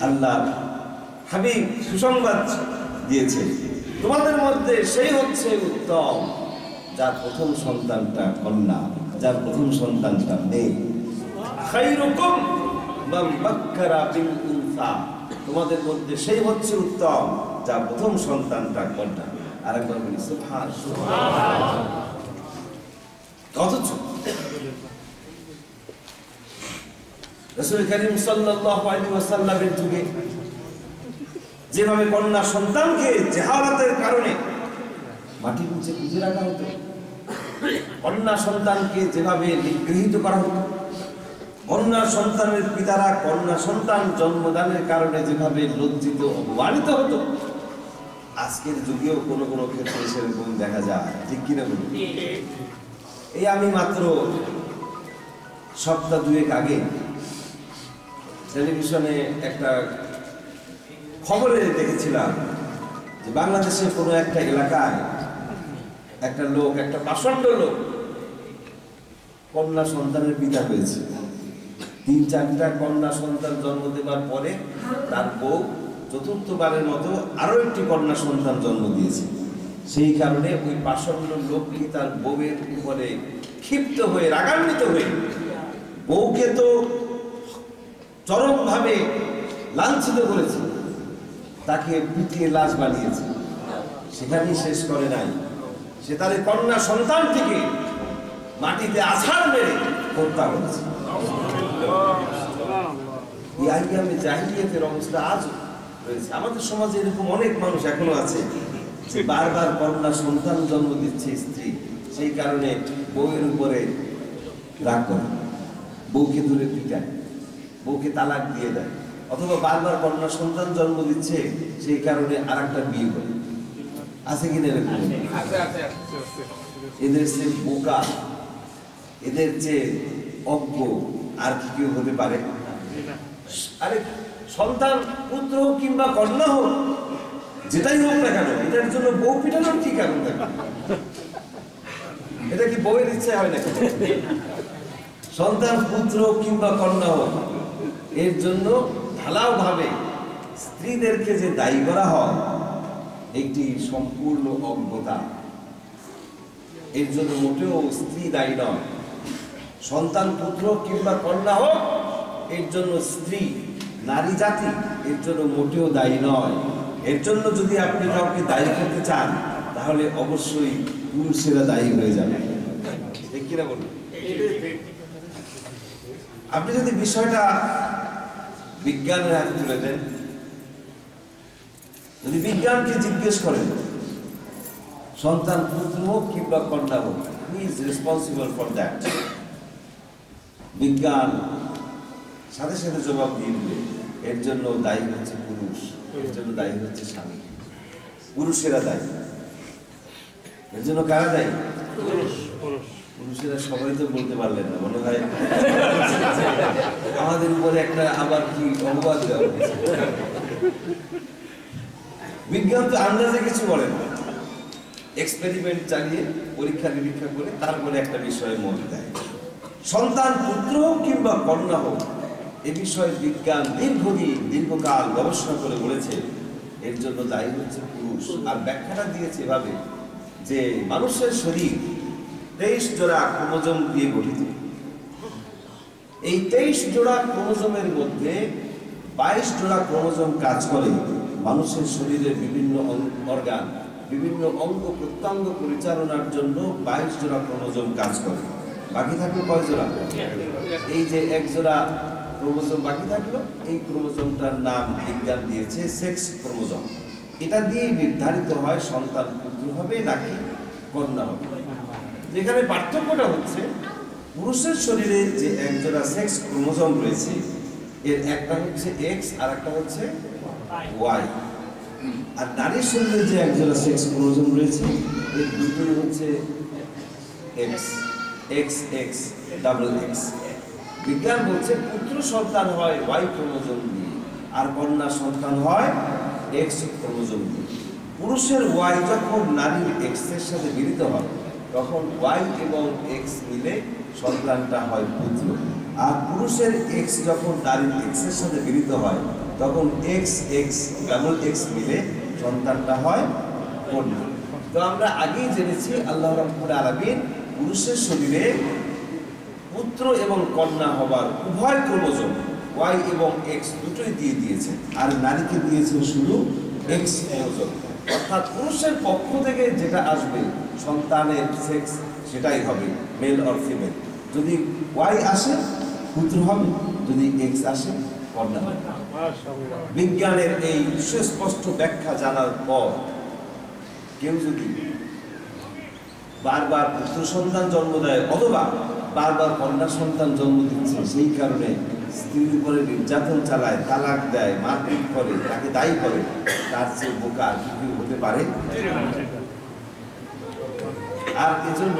আল্লাহ হাবিব সুসংবাদ দিয়েছে, তোমাদের মধ্যে সেই হচ্ছে উত্তম যার প্রথম সন্তানটা কন্যা, যার প্রথম সন্তানটা মেয়ে। খায়রুকুম মান বাক্কারা বিল উনসা, তোমাদের মধ্যে সেই হচ্ছে উত্তম যার প্রথম সন্তানটা কন্যা। আরেকবার বলি সুবহানাল্লাহ। অথচ রাসূল করিম সাল্লাল্লাহু আলাইহি ওয়াসাল্লামের যুগে যেভাবে কন্যা সন্তানকে জাহালাতের কারণে মাটির নিচে পুঁতে রাখা হতো, কন্যা সন্তানকে যেভাবে নিগৃহীত করা হতো, কন্যা সন্তানের পিতারা কন্যা সন্তান জন্মদানের কারণে যেভাবে লজ্জিত অপমানিত হতো, আজকের যুগেও কোনো কোনো ক্ষেত্রে সেরকম দেখা যায়, ঠিক কিনা বলুন? এই আমি মাত্র সপ্তাহ দুয়েক আগে টেলিভিশনে একটা খবরে দেখেছিলাম যে বাংলাদেশে কোনো একটা এলাকায় একটা লোক, একটা পাষণ্ড লোক কন্যা সন্তানের পিতা হয়েছে। ৩-৪টা কন্যা সন্তান জন্ম দেবার পরে তার বউ চতুর্থবারের মতো আরো একটি কন্যা সন্তান জন্ম দিয়েছে। সেই কারণে ওই পাষণ্ড লোকটি তার বউয়ের উপরে ক্ষিপ্ত হয়ে রাগান্বিত হয়ে বউকে তো চরমভাবে লাঞ্ছিত করেছে, তাকে পিটিয়ে লাশ বানিয়েছে। সেখানেই শেষ করে নাই, সে তার কন্যা সন্তানটিকে মাটিতে আছাড় মেরে হত্যা করেছে। এই আইয়ামে জাহিলিয়াতের অবস্থা আজ রয়েছে আমাদের সমাজে। এরকম অনেক মানুষ এখনো আছে যে বারবার কন্যা সন্তান জন্ম দিচ্ছে স্ত্রী, সেই কারণে বউয়ের উপরে রাগ করে, বউকে ধরে পিটায়, বউকে তালাক দিয়ে দেয়, অথবা বারবার কন্যা সন্তান জন্ম দিচ্ছে সেই কারণে আর একটা বিয়ে করে। আছে কিনা এরকম? এদের চেয়ে বোকা, এদের চেয়ে অজ্ঞ আর কি কেউ হতে পারে? আরে সন্তান পুত্র হোক কিংবা কন্যা হোক, যেটাই হোক না কেন, এটার জন্য বউ পিটানোর কি কারণ থাকে? এটা কি বউয়ের ইচ্ছে হয় না? সন্তান পুত্র কিংবা কন্যা হোক, এর জন্য ঢালাও ভাবে স্ত্রীদেরকে যে দায়ী করা হয়, একটি সম্পূর্ণ অজ্ঞতা। এর জন্য মোটেও স্ত্রী দায়ী নয়। সন্তান পুত্র কিংবা কন্যা হোক, এর জন্য স্ত্রী, নারী জাতি এর জন্য মোটেও দায়ী নয়। এর জন্য যদি আপনি কাউকে দায়ী করতে চান, তাহলে অবশ্যই পুরুষেরা দায়ী হয়ে যাবে। ঠিক কিনা বলুন? আপনি যদি বিষয়টা বিজ্ঞানের হাতে তুলে দেন, যদি বিজ্ঞানকে জিজ্ঞেস করেন সন্তান পুত্র হোক কিংবা কন্যা হোক, he is responsible for that, বিজ্ঞান সাথে সাথে জবাব দিয়ে দিবে এর জন্য দায়ী হচ্ছে পুরুষ, এর জন্য দায়ী হচ্ছে স্বামী। পুরুষেরা দায়ী। এর জন্য কারা দায়ী? পুরুষেরা সবাই তো বলতে পারলেন না, মনে হয় আমাদের উপরে একটা আবার কি অপবাদ দেওয়া হয়েছে। বিজ্ঞান তো আন্দাজে কিছু বলে না, এক্সপেরিমেন্ট চালিয়ে পরীক্ষা নিরীক্ষা করে তারপরে একটা বিষয়ে মত দেয়। সন্তান পুত্র হোক কিংবা কন্যা হোক, এ বিষয়ে বিজ্ঞান দীর্ঘকাল গবেষণা করে বলেছে এর জন্য দায়ী হচ্ছে পুরুষ। আর ব্যাখ্যাটা দিয়েছে এভাবে যে মানুষের শরীর 23 জোড়া ক্রোমোজোম দিয়ে গঠিত। এই 23 জোড়া ক্রোমোজোমের মধ্যে 22 জোড়া ক্রোমোজোম কাজ করে মানুষের শরীরের বিভিন্ন অর্গান, বিভিন্ন অঙ্গ প্রত্যঙ্গ পরিচালনার জন্য 22 জোড়া ক্রোমোজোম কাজ করে। বাকি থাকলো কয় জোড়া? এই যে 1 জোড়া ক্রোমোজোম বাকি থাকলো, এই ক্রোমোজোমটার নাম বিজ্ঞান দিয়েছে সেক্স ক্রোমোজোম। এটা দিয়েই নির্ধারিত হয় সন্তান পুত্র হবে নাকি কন্যা হবে। যেখানে পার্থক্যটা হচ্ছে, পুরুষের শরীরে যে 1 জোড়া সেক্স ক্রোমোজোম রয়েছে, এর একটা হচ্ছে এক্স আর একটা হচ্ছে ওয়াই। আর নারীর শরীরে যে 1 জোড়া সেক্স ক্রোমোজোম রয়েছে, এর দুটোই হচ্ছে x, x x, double x. বিজ্ঞান বলছে পুত্র সন্তান হয় ওয়াই ক্রোমোজোম দিয়ে, আর কন্যা সন্তান হয় এক্স ক্রোমোজোম দিয়ে। পুরুষের ওয়াই যখন নারীর এক্স এর সাথে মিলিত হয়, তখন ওয়াই এবং এক্স মিলে সন্তানটা হয় পুত্র। আর পুরুষের এক্স যখন নারীর এক্স এর সাথে মিলিত হয়, তখন এক্স এক্স ডাবল এক্স মিলে সন্তানটা হয় কন্যা। তো আমরা আগেই জেনেছি আল্লাহ রাব্বুল আলামিন পুরুষের শরীরে পুত্র এবং কন্যা হবার উভয় ক্রোমোজোম ওয়াই এবং এক্স দুটোই দিয়ে দিয়েছে, আর নারীকে দিয়েছে শুধু এক্স ক্রোমোজোম। অর্থাৎ পুরুষের পক্ষ থেকে যেটা আসবে সন্তানের সেক্স সেটাই হবে, মেল অর ফিমেল। যদি ওয়াই আসে পুত্র হবে, যদি এক্স আসে কন্যা হবে। বিজ্ঞানের এই সুস্পষ্ট ব্যাখ্যা জানার পর কেউ যদি বারবার পুত্র সন্তান জন্ম দেয় অথবা বারবার কন্যা সন্তান জন্ম দিচ্ছে, সেই কারণে স্ত্রীর উপরে নির্যাতন চালায়, তালাক দেয়, মারপিট করে, তাকে দায়ী করে, তার চেয়ে বোকা আর কি কেউ হতে পারে? আর এজন্য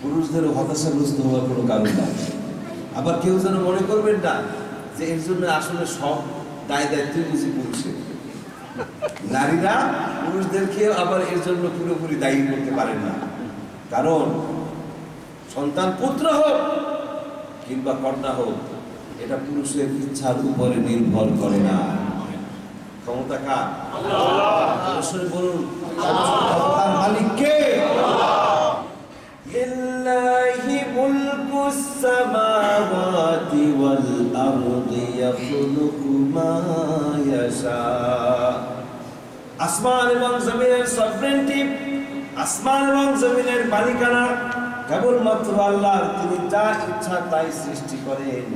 পুরুষদেরও হতাশাগ্রস্ত হওয়ার কোনো কারণ নাই। আবার কেউ যেন মনে করবেন না যে এর জন্য আসলে সব দায় দায়িত্ব বুঝি পুরুষের। নারীরা পুরুষদেরকে আবার এর জন্য পুরোপুরি দায়ী করতে পারেন না, কারণ সন্তান পুত্র হোক কিংবা কন্যা হোক, এটা পুরুষের ইচ্ছার উপরে নির্ভর করে না। ক্ষমতা কার? আল্লাহ। বলুন, ক্ষমতার মালিক কে? লিল্লাহি মুলকুস সামাওয়াতি ওয়াল আরদি ইয়াখলুকু মা ইয়াশা। আসমান এবং জমিনের সভরেন্টি, আসমান এবং জমিনের মালিকানা কেবলমাত্র আল্লাহর। তিনি যা ইচ্ছা তাই সৃষ্টি করেন।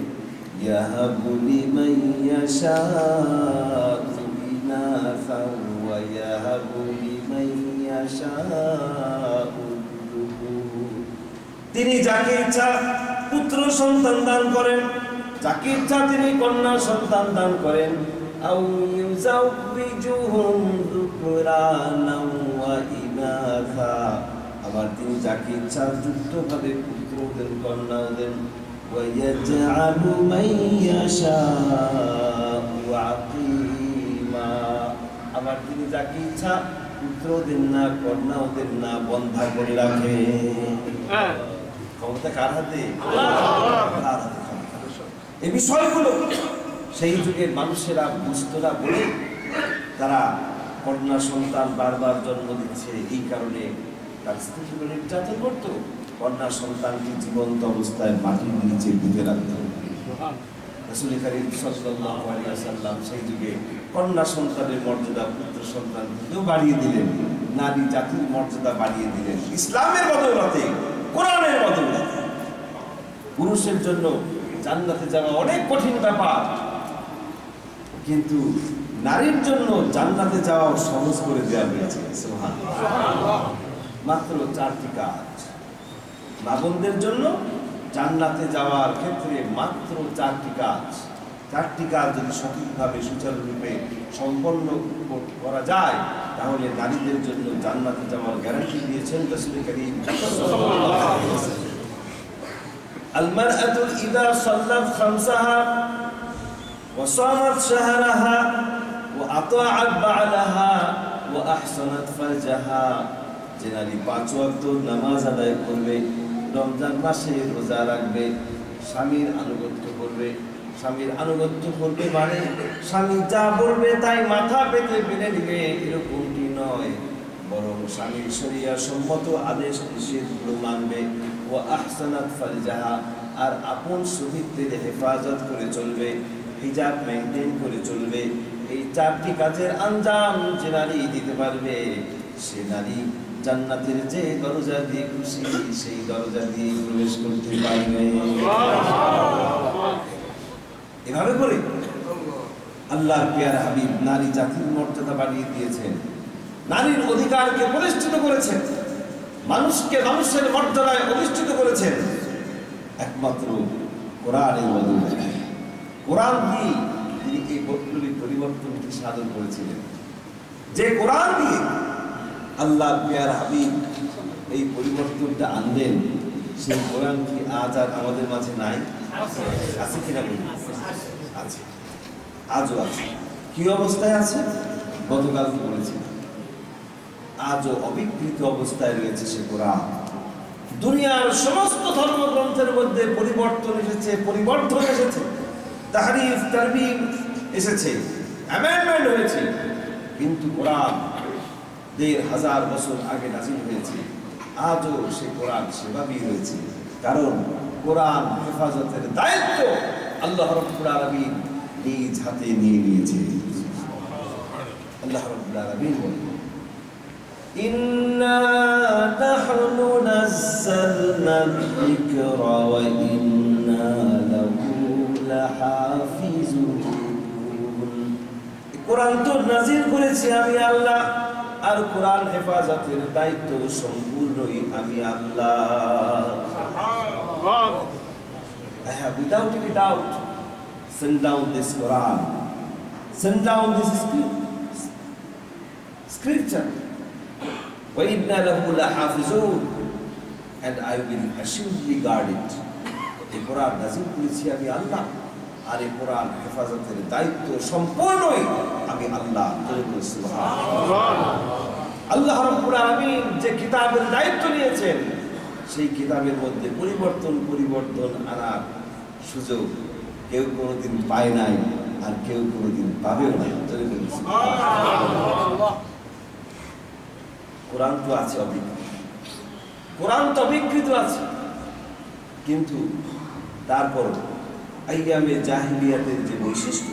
ইয়াহাবু লিমান ইয়াশাউ ইনাসা ওয়া ইয়াহাবু লিমান ইয়াশাউ। তিনি যাকে ইচ্ছা পুত্র সন্তান দান করেন, যাকে ইচ্ছা তিনি কন্যা সন্তান দান করেন। আও ইউযাউযুহুম যুকরানা ওয়া ইনাসা, আবার তিনি যাকে ইচ্ছা যুক্তভাবে পুত্র দেন, কন্যা দেন। ওয়া ইয়াজআলু মান ইয়াশাউ আকিমা, আবার তিনি যাকে ইচ্ছা পুত্র দেন না, কন্যাও দেন না, বন্ধা করে রাখে। ক্ষমতা কার হাতে? কার হাতে ক্ষমতা? এই বিষয়গুলো সেই যুগের মানুষেরা বুঝতো না বলে তারা কন্যা সন্তান বারবার জন্ম দিচ্ছে, এই কারণে তার স্ত্রীগুলো নির্যাতন করতো। কন্যা সন্তানকে জীবন্ত অবস্থায় মাটির নিচে পুঁতে রাখত। রাসূল কারীম সাল্লাল্লাহু আলাইহি ওয়াসাল্লাম সেই যুগে কন্যা সন্তানের মর্যাদা পুত্র সন্তানকেও বাড়িয়ে দিলেন, নারী জাতির মর্যাদা বাড়িয়ে দিলেন ইসলামের বদৌলতে, কোরআনের বদৌলতে। পুরুষের জন্য জান্নাতে যাওয়া অনেক কঠিন ব্যাপার, কিন্তু নারীর জন্য জান্নাতে যাওয়া সহজ করে দেওয়া হয়েছে। সুবহানাল্লাহ। মাত্র 4টি কাজ মা বোনদের জন্য জান্নাতে যাওয়ার ক্ষেত্রে, মাত্র 4টি কাজ। 4টি কাজ যদি সঠিকভাবে সুচারুরূপে সম্পন্ন করা যায় তাহলে নারীদের জন্য জান্নাতে যাওয়ার গ্যারান্টি দিয়েছেন রাসূল কারীম সাল্লাল্লাহু আলাইহি ওয়াসাল্লাম। আল মারআতু ইযা সাল্লাত খামসাহা ওয়া সামাত শাহরাহা ওয়া আতাআত বা'লাহা ওয়া আহসানাত ফারজাহা, যে নারী 5 ওয়াক্ত নামাজ আদায় করবে, রমজান মাসে রোজা রাখবে, স্বামীর আনুগত্য করবে। স্বামীর আনুগত্য করবে মানে স্বামী যা বলবে তাই মাথা পেতে মেনে নিবে এরকমটি নয়, বরং স্বামীর শরিয়া সম্মত আদেশ নিষেধগুলো মানবে। ও আহসানাত ফারজাহা, আর আপন সতীত্বের হেফাজত করে চলবে, হিজাব মেনটেন করে চলবে। এই 4টি কাজের আঞ্জাম যে নারী দিতে পারবে সে নারী জান্নাতের যে দরজা দিয়ে খুশি সেই দরজা দিয়ে প্রবেশ করতে পারবে। এভাবে করে আল্লাহর প্রিয় হাবিব নারী জাতির মর্যাদা বাড়িয়ে দিয়েছেন, নারীর অধিকারকে প্রতিষ্ঠিত করেছেন, মানুষকে মানুষের মর্যাদায় প্রতিষ্ঠিত করেছেন একমাত্র কোরআনের বদৌলতে। কোরআন দিয়ে তিনি এই বৈপ্লবিক পরিবর্তনকে সাধন করেছিলেন। যে কোরআন দিয়ে আল্লাহর প্রিয় হাবিব এই পরিবর্তনটা আনলেন, সেই কোরআন কি আজ আর আমাদের মাঝে নাই? আছে কিনা বলি? আছে, আজও আছে। কি অবস্থায় আছে? গতকাল বলেছি, আজও অবিকৃত অবস্থায় রয়েছে সে কোরআন। দুনিয়ার সমস্ত ধর্মগ্রন্থের মধ্যে পরিবর্তন এসেছে, পরিবর্তন এসেছে, তাহরিফ তারবিব এসেছে, অ্যামেন্ডমেন্ট হয়েছে, কিন্তু কোরআন ১,৫০০ বছর আগে নাযিল হয়েছে, আজও সে কোরআন সেভাবেই রয়েছে। কারণ কোরআন হেফাজতের দায়িত্ব আল্লাহ রাব্বুল আলামিন নিজ হাতে নিয়ে নিয়েছে। আল্লাহ রাব্বুল আলামিন বলেন, ইন্না নাহনু নাযালনা যিকরা ওয়া ইন্না লাহু লাহাফিজুন। কোরআন তো নাযিল করেছি আমি আল্লাহ, আর কোরআন হেফাজতের দায়িত্ব সম্পূর্ণই আমি আল্লাহ। I have without any doubt sent down this Quran, sent down this scripture. وَإِنَّا لَهُ لَحَافِظُونَ, and I will assuredly guard it. এই কোরআন নাযিল করেছি আমি আল্লাহ, আর এই কোরআন হেফাজতের দায়িত্ব সম্পূর্ণই আমি আল্লাহ। আল্লাহ রাব্বুল আলামিন যে কিতাবের দায়িত্ব নিয়েছেন সেই কিতাবের মধ্যে পরিবর্তন আনার সুযোগ কেউ কোনোদিন পায় নাই, আর কেউ কোনোদিন পাবেও না। কোরআন তো আছে অবিকৃত, কোরআন তো অবিকৃত আছে, কিন্তু তারপর আইয়ামে জাহিলিয়াতের যে বৈশিষ্ট্য,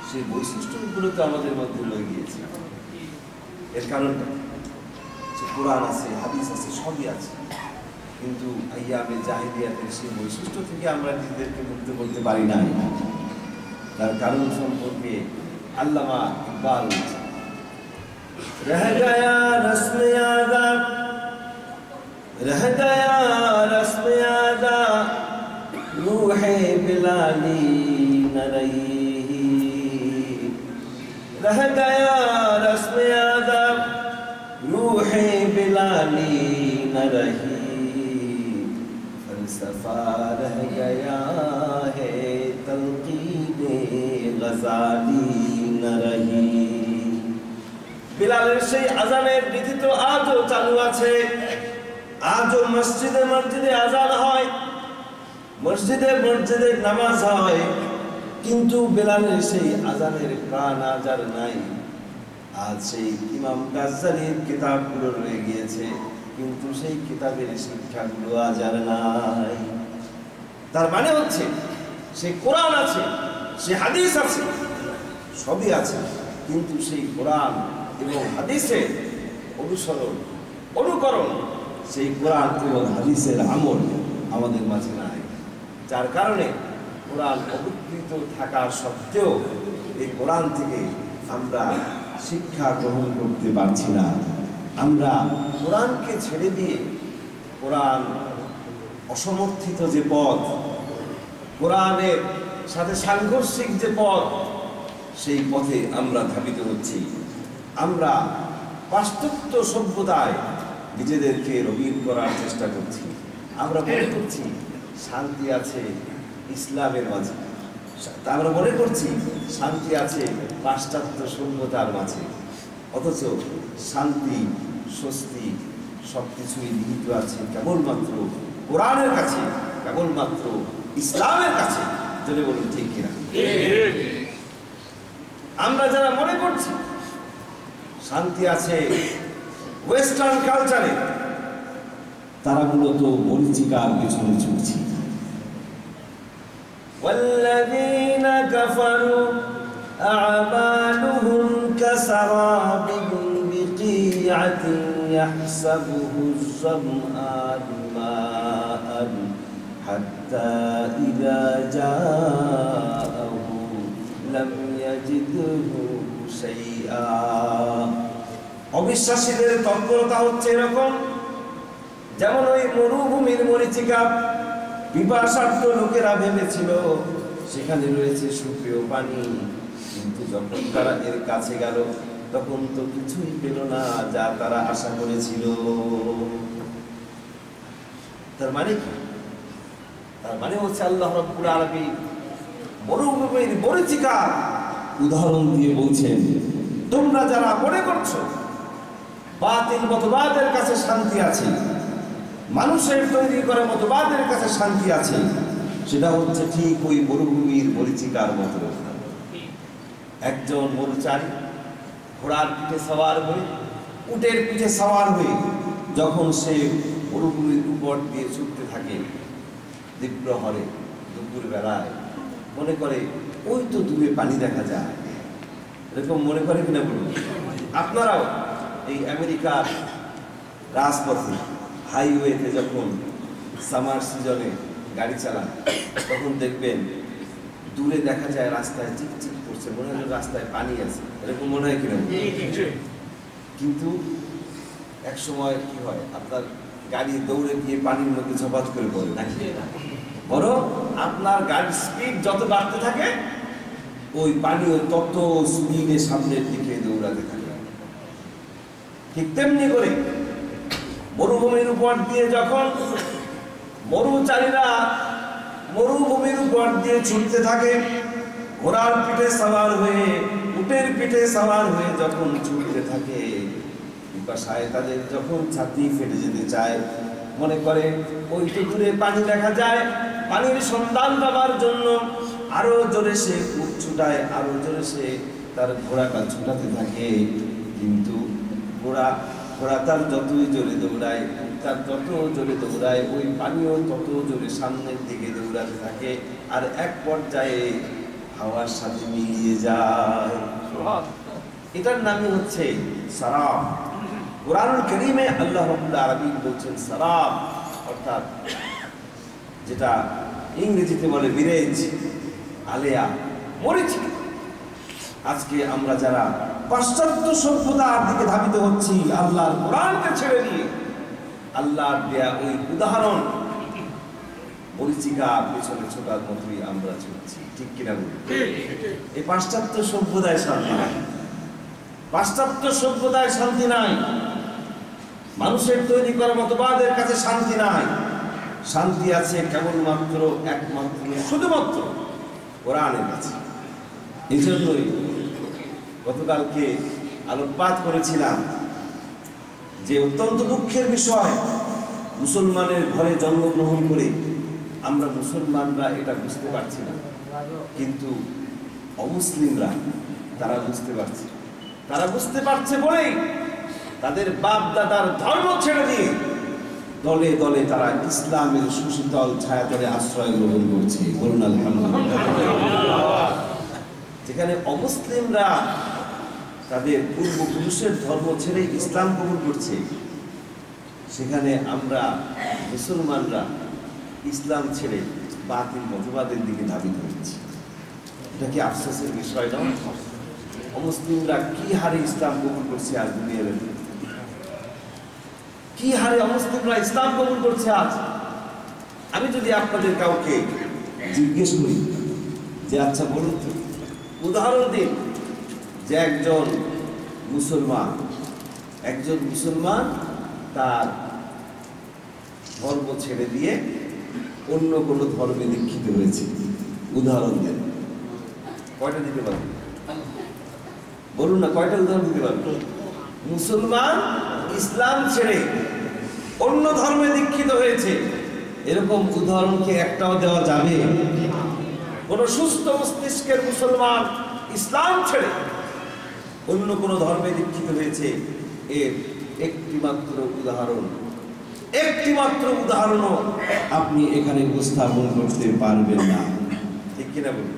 সেই বৈশিষ্ট্যগুলো তো আমাদের মধ্যে রয়ে গিয়েছে। এর কারণটা কোরআন আছে, হাদিস আছে, সবই আছে, কিন্তু আইয়ামে জাহিলিয়াতের সেই বৈশিষ্ট্য থেকে আমরা নিজেদেরকে মুক্ত করতে পারি না। তার কারণ সম্পর্কে আল্লামা ইকবাল রহ গয়া রসমে আদা, রহ গয়া রসমে আদা, রূহে বিলালি ন রহি, রহ গয়া রসমে আদা, রূহে বিলালি ন রহি, फलसफा रह गया है तलकीने गज़ाली বিলালের সেই আজানের রীতি তো আজও চালু আছে। আজও মসজিদে মসজিদে আজান হয়, মসজিদে মসজিদে নামাজ হয়, কিন্তু বিলালের সেই আজানের প্রাণ আজ আর নাই। আজ সেই ইমাম গাজ্জালির কিতাবগুলো রয়ে গিয়েছে, কিন্তু সেই কিতাবের শিক্ষাগুলো আজ আর নাই। তার মানে হচ্ছে সেই কোরআন আছে, সেই হাদিস আছে, সবই আছে, কিন্তু সেই কোরআন এবং হাদিসের অনুসরণ অনুকরণ, সেই কোরআন এবং হাদিসের আমল আমাদের মাঝে নাই। যার কারণে কোরআন অবকৃত থাকা সত্ত্বেও এই কোরআন থেকে আমরা শিক্ষা গ্রহণ করতে পারছি না। আমরা কোরআনকে ছেড়ে দিয়ে কোরআন অসমর্থিত যে পথ, কোরআনের সাথে সাংঘর্ষিক যে পথ, সেই পথে আমরা ধাবিত হচ্ছি। আমরা পাশ্চাত্য সভ্যতায় নিজেদেরকে রঙিন করার চেষ্টা করছি। আমরা মনে করছি শান্তি আছে ইসলামের মাঝে, আমরা মনে করছি শান্তি আছে পাশ্চাত্য সভ্যতার মাঝে, অথচ শান্তি স্বস্তি সবকিছুই নিহিত আছে কেবলমাত্র কোরআনের কাছে, কেবলমাত্র ইসলামের কাছে। যদি বলুন ঠিক কিনা? আমরা যারা মনে করছি শান্তি আছে ওয়েস্টার্ন কালচারে, তারা মূলত মরিচিকার পেছনে ছুটছে। والذين كفروا أعمالهم كسراب بقيعة يحسبه الظمآن ماء حتى إذا جاءه لم يجده شيئا। অবিশ্বাসীদের তৎপরতা হচ্ছে এরকম, যেমন ওই মরুভূমির মরিচিকা। পিপাসার্ত লোকেরা ভেবেছিল সেখানে রয়েছে সুপেয় পানি, কিন্তু যখন তারা এর কাছে গেল তখন তো কিছুই পেল না যা তারা আশা করেছিল। তার মানে কি? তার মানে হচ্ছে আল্লাহ রাব্বুল আলামিন মরুভূমির মরিচিকা উদাহরণ দিয়ে বলছেন, তোমরা যারা মনে করছো বাতিল মতবাদের কাছে শান্তি আছে, মানুষের তৈরি করা মতবাদের কাছে শান্তি আছে, সেটা হচ্ছে ঠিক ওই মরুভূমির মরিচিকার মতো। একজন মরুচারী ঘোড়ার পিঠে সওয়ার হয়ে, উটের পিঠে সওয়ার হয়ে যখন সে মরুভূমির উপর দিয়ে ছুটতে থাকে দিগ্রহরে দুপুর বেলায়, মনে করে ওই তো দূরে পানি দেখা যায়, এরকম মনে করে কিনা বলুন? আপনারাও এই আমেরিকার রাজপথে হাইওয়েতে যখন সামার সিজনে গাড়ি চালান তখন দেখবেন দূরে দেখা যায় রাস্তায় চিকচিক করছে, মনে হয় রাস্তায় পানি আছে, এরকম মনে হয় কিনা? কিন্তু এক সময় কি হয়, আপনার গাড়ি দৌড়ে গিয়ে পানির মধ্যে ঝপাত করে পড়ে নাকি? বরং আপনার গাড়ির স্পিড যত বাড়তে থাকে ওই পানিও তত স্পিডে সামনের দিকে দৌড়াতে থাকে। ঠিক তেমনি করে মরুভূমির উপর দিয়ে যখন মরুচারীরা মরুভূমির উপর দিয়ে ছুটতে থাকে, ঘোড়ার পিঠে সওয়ার হয়ে, উটের পিঠে সওয়ার হয়ে যখন ছুটতে থাকে, পিপাসায় তাদের যখন ছাতি ফেটে যেতে চায়, মনে করে ওই তো দূরে পানি দেখা যায়, পানির সন্ধান পাবার জন্য আরো জোরে সে উট ছুটায়, আরো জোরে সে তার ঘোড়াটা ছুটাতে থাকে। কিন্তু ঘোড়া তার যতই জোরে দৌড়ায়, তার যত জোরে দৌড়ায়, ওই পানিও তত জোরে সামনের দিকে দৌড়াতে থাকে, আর এক পর্যায়ে হাওয়ার সাথে মিলিয়ে যায়। এটার নামই হচ্ছে সারাব। কুরআনুল কারীমে আল্লাহ রাব্বুল আলামিন বলছেন সারাব, অর্থাৎ যেটা ইংরেজিতে বলে মিরেজ, আলেয়া, মরিচিকা। আজকে আমরা যারা পাশ্চাত্য সভ্যতার দিকে ধাবিত হচ্ছি, আল্লাহর কোরআনকে ছেড়ে দিয়ে আল্লাহর দেয়া ওই উদাহরণ মরিচিকা পেছনে ছোটার মতোই আমরা ছুটছি। ঠিক কিনা বলি? এই পাশ্চাত্য সভ্যতায় শান্তি নাই, পাশ্চাত্য সভ্যতায় শান্তি নাই, মানুষের তৈরি করা মতবাদের কাছে শান্তি নাই। শান্তি আছে কেবলমাত্র একমাত্র শুধুমাত্র কোরআনের কাছে। এই জন্যই গতকালকে আলোকপাত করেছিলাম যে অত্যন্ত দুঃখের বিষয়, মুসলমানের ঘরে জন্মগ্রহণ করে আমরা মুসলমানরা এটা বুঝতে পারছি না, কিন্তু অমুসলিমরা তারা বুঝতে পারছে। তারা বুঝতে পারছে বলেই তাদের বাপ দাদার ধর্ম ছেড়ে দিয়ে দলে দলে তারা ইসলামের সুশীতল ছায়াতলে আশ্রয় গ্রহণ করছে। বলুন আলহামদুলিল্লাহ। যেখানে অমুসলিমরা তাদের পূর্বপুরুষের ধর্ম ছেড়ে ইসলাম কবুল করছে, সেখানে আমরা মুসলমানরা ইসলাম ছেড়ে বাতিল মতবাদের দিকে ধাবিত হচ্ছি। এটা কি আফসোসের বিষয় নয়? অমুসলিমরা কি হারে ইসলাম কবুল করছে আজ দুনিয়ার, কি হারে অমুসলিমরা ইসলাম কবুল করছে আজ। আমি যদি আপনাদের কাউকে জিজ্ঞেস করি যে আচ্ছা বলুন তো, উদাহরণ দিন যে একজন মুসলমান তার ধর্ম ছেড়ে দিয়ে অন্য কোনো ধর্মে দীক্ষিত হয়েছে, উদাহরণ দেন। কয়টা দিতে পারবেন? বলুন না, কয়টা উদাহরণ দিতে পারবেন? মুসলমান ইসলাম ছেড়ে অন্য ধর্মে দীক্ষিত হয়েছে, এরকম উদাহরণ কি একটাও দেওয়া যাবে? কোন সুস্থ মস্তিষ্কের মুসলমান ইসলাম ছেড়ে অন্য কোন ধর্মে দীক্ষিত হয়েছে, এর একটিমাত্র উদাহরণও আপনি এখানে উপস্থাপন করতে পারবেন না, ঠিক কিনা বলুন?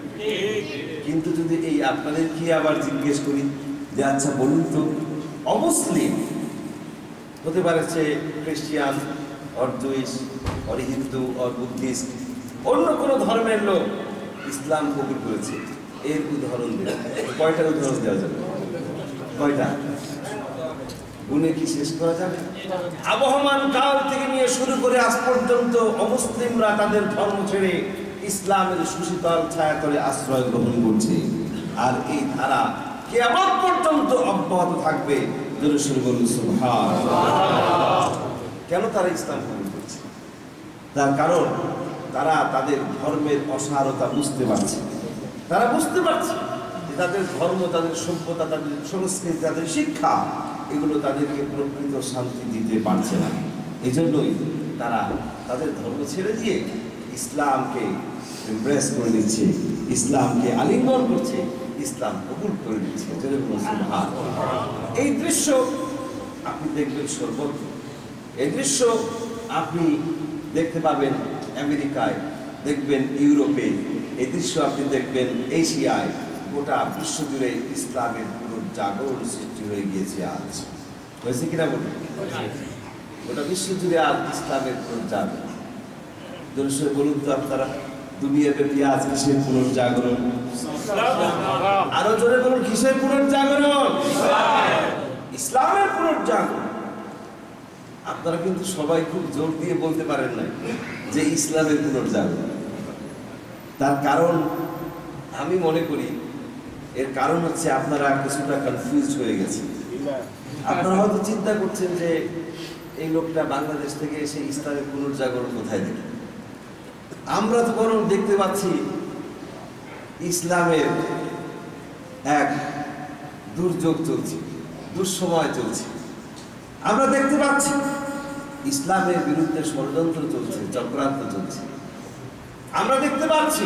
কিন্তু যদি এই আপনাদের কি আবার জিজ্ঞেস করি যে আচ্ছা বলুন তো, অমুসলিম হতে পারে সে খ্রিস্টান or Jewish or Hindu or Buddhist, অন্য কোনো ধর্মের লোক ইসলাম কবুল করেছে, এর উদাহরণ দেওয়া। কয়টা উদাহরণ দেওয়া যাবে? কয়টা? গুণে কি শেষ করা যাবে? আবহমান কাল থেকে নিয়ে শুরু করে আজ পর্যন্ত অমুসলিমরা তাদের ধর্ম ছেড়ে ইসলামের সুশীতল ছায়াতলে আশ্রয় গ্রহণ করছে, আর এই ধারা কিয়ামত পর্যন্ত অব্যাহত থাকবে। কেন তারা ইসলাম কবুল করছে? তার কারণ তারা তাদের ধর্মের অসারতা বুঝতে পারছে। তারা বুঝতে পারছে যে তাদের ধর্ম, তাদের সভ্যতা, তাদের সংস্কৃতি, তাদের শিক্ষা, এগুলো তাদেরকে প্রকৃত শান্তি দিতে পারছে না। এই জন্যই তারা তাদের ধর্ম ছেড়ে দিয়ে ইসলামকে এমব্রেস করে নিচ্ছে, ইসলামকে আলিঙ্গন করছে, ইসলাম কবুল করে নিচ্ছে। এই দৃশ্য আপনি দেখবেন সর্বত্র। এই দৃশ্য আপনি দেখতে পাবেন আমেরিকায়, দেখবেন ইউরোপে, এই দৃশ্য আপনি দেখবেন এশিয়ায়। গোটা বিশ্ব জুড়ে ইসলামের পুনর্জাগরণ সৃষ্টি হয়ে গিয়েছে আজ। হয়েছে কিনা বলুন? গোটা বিশ্ব জুড়ে আজ ইসলামের পুনর্জাগরণ। বলুন তো আপনারা, দুনিয়াব্যাপী আজ কিসের পুনর্জাগরণ? আরো জোরে বলুন, কিসের পুনর্জাগরণ? ইসলামের পুনর্জাগরণ। আপনারা কিন্তু সবাই খুব জোর দিয়ে বলতে পারেন না যে ইসলামের পুনর্জাগরণ। তার কারণ আমি মনে করি এর কারণ হচ্ছে আপনারা কিছুটা কনফিউজ হয়ে গেছেন। আপনারা হয়তো চিন্তা করছেন যে এই লোকটা বাংলাদেশ থেকে এসে ইসলামের পুনর্জাগরণ কোথায় দেখে। আমরা তো বরং দেখতে পাচ্ছি ইসলামের এক দুর্যোগ চলছে, দুঃসময় চলছে। আমরা দেখতে পাচ্ছি ইসলামের বিরুদ্ধে ষড়যন্ত্র চলছে, চক্রান্ত চলছে। আমরা দেখতে পাচ্ছি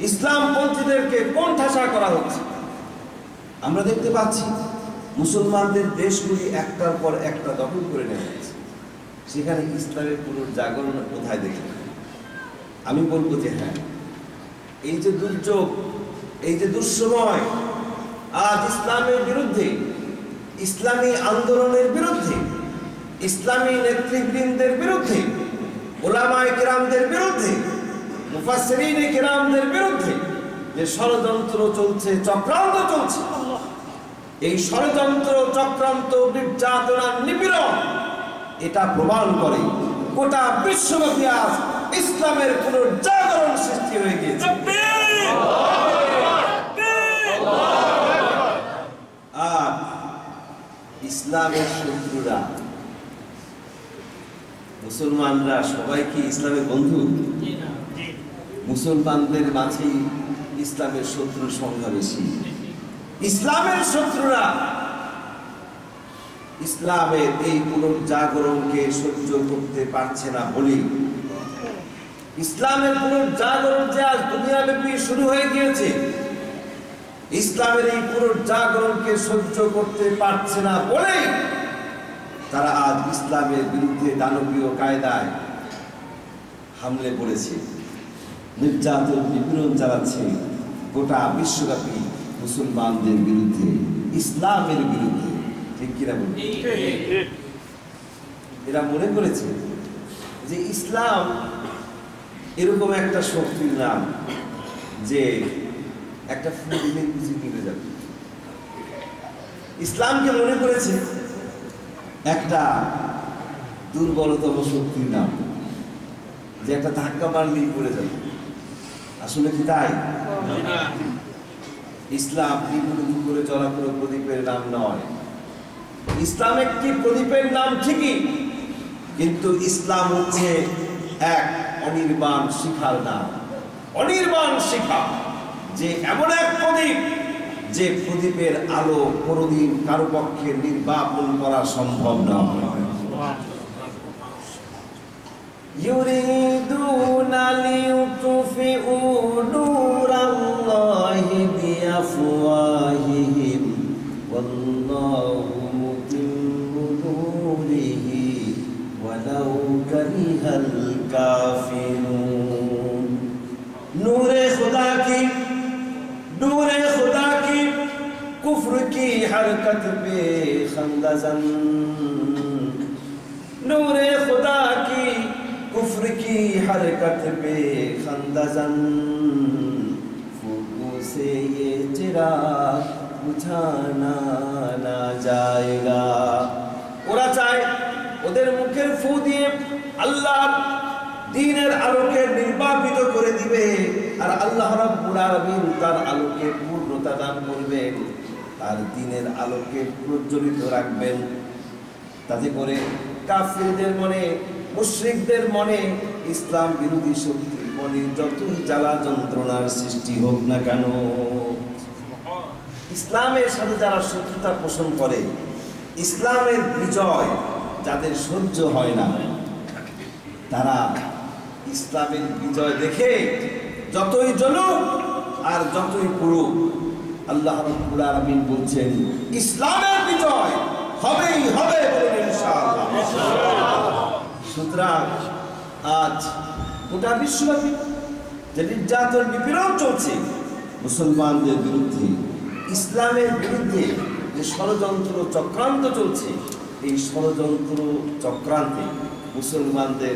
ইসলামপন্থীদেরকে কোণঠাসা করা হচ্ছে। আমরা দেখতে পাচ্ছি মুসলমানদের দেশগুলি একটার পর একটা দখল করে নেওয়া হচ্ছে। সেখানে ইসলামের পুনর্জাগরণ কোথায় দেখি? আমি বলবো যে হ্যাঁ, এই যে দুর্যোগ, এই যে দুঃসময়, আজ ইসলামের বিরুদ্ধে, ইসলামী আন্দোলনের বিরুদ্ধে, ইসলামী নেতৃবৃন্দের বিরুদ্ধে, উলামায়ে কেরামদের বিরুদ্ধে, মুফাসসিরিনে কেরামদের বিরুদ্ধে যে ষড়যন্ত্র চলছে, চক্রান্ত চলছে, এই ষড়যন্ত্র, চক্রান্ত, নির্যাতন, নিপীড়ন এটা প্রমাণ করে গোটা বিশ্বব্যাপী আজ ইসলামের পুনর্জাগরণ সৃষ্টি হয়ে গিয়েছে। আর ইসলামের শত্রুরা, মুসলমানরা সবাই কি ইসলামের বন্ধু? মুসলমানদের মাঝেই ইসলামের শত্রুর সংখ্যা বেশি। ইসলামের শত্রুরা ইসলামের এই পুনর্জাগরণকে সহ্য করতে পারছে না বলে, ইসলামের পুনর্জাগরণ যে আজ দুনিয়াব্যাপী শুরু হয়ে গিয়েছে, ইসলামের এই পুনর্জাগরণকে সহ্য করতে পারছে না বলে তারা আজ ইসলামের বিরুদ্ধে দানবীয় কায়দায় হামলে পড়েছে, নির্যাতন নিপীড়ন চালাচ্ছে গোটা বিশ্বব্যাপী মুসলমানদের বিরুদ্ধে, ইসলামের বিরুদ্ধে। ঠিক কিনা বলুন? এরা মনে করেছে যে ইসলাম এরকম একটা শক্তির নাম যে একটা ফুল দিলে বুঝি মিলে যাবে। ইসলামকে মনে করেছে একটা দুর্বলতম শক্তির নাম, যে একটা ধাক্কা মারলেই পড়ে যাবে। আসলে কি তাই? ইসলাম করে চলা কোনো প্রদীপের নাম নয়। ইসলাম একটি প্রদীপের নাম ঠিকই, কিন্তু ইসলাম হচ্ছে এক অনির্বাণ শিখার নাম। অনির্বাণ শিখা যে এমন এক প্রদীপ, যে প্রদীপের আলো কোনদিন কারো পক্ষে নির্বাপন করা সম্ভব নয়। ইউরিদুনা লিইউতফিউ নূরাল্লাহি বিআফওয়াহিহিম ওয়াল্লাহু মুতিম্মু নূরিহি ওয়ালাউ কারিহাল কাফিরুন। নূরে खुदा की, नूरे खुदा की कुफ्र की हरकत पे खंदजन, नूरे खुदा की कुफ्र की हरकत पे खंदजन, फूकों से ये चिराग बुझाना ना जाएगा। ওরা চায় ওদের মুখের ফু দিয়ে আল্লাহ দ্বীনের আলোকে নির্বাপিত করে দিবে, আর আল্লাহ রাব্বুল আলামিন তার আলোকে পূর্ণতা দান করবেন, তার দ্বীনের আলোকে প্রজ্বলিত রাখবেন। তাতে করে কাফিরদের মনে, মুশরিকদের মনে, ইসলাম বিরোধী শক্তির মনে যতই জ্বালা যন্ত্রণার সৃষ্টি হোক না কেন, ইসলামের সাথে যারা শত্রুতা পোষণ করে, ইসলামের বিজয় যাদের সহ্য হয় না, তারা ইসলামের বিজয় দেখে যতই জ্বলুক আর যতই পুরুক, আল্লাহ রাব্বুল আলামিন বলছেন ইসলামের বিজয় হবেই হবে, বলুন ইনশাআল্লাহ। সুতরাং আজ গোটা বিশ্বব্যাপী যে নির্যাতন নিপীড়ন চলছে মুসলমানদের বিরুদ্ধে, ইসলামের বিরুদ্ধে যে ষড়যন্ত্র চক্রান্ত চলছে, এই ষড়যন্ত্র চক্রান্তে মুসলমানদের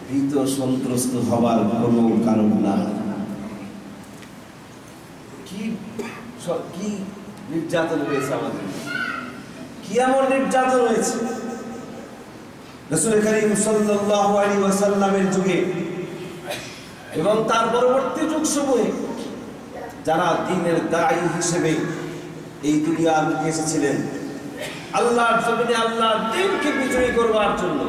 ভীত সন্ত্রস্ত হবার কোনো কারণ না। কি নির্যাতন হয়েছে আমাদের, কি এমন নির্যাতন হয়েছে? রাসূল করিম সাল্লাল্লাহু আলাইহি ওয়াসাল্লামের যুগে এবং তার পরবর্তী যুগ সমূহে যারা দ্বীনের দায়ী হিসেবে এই দুনিয়ার বুকে এসেছিলেন, আল্লাহর জমিনে আল্লাহর দ্বীনকে বিজয়ী করবার জন্য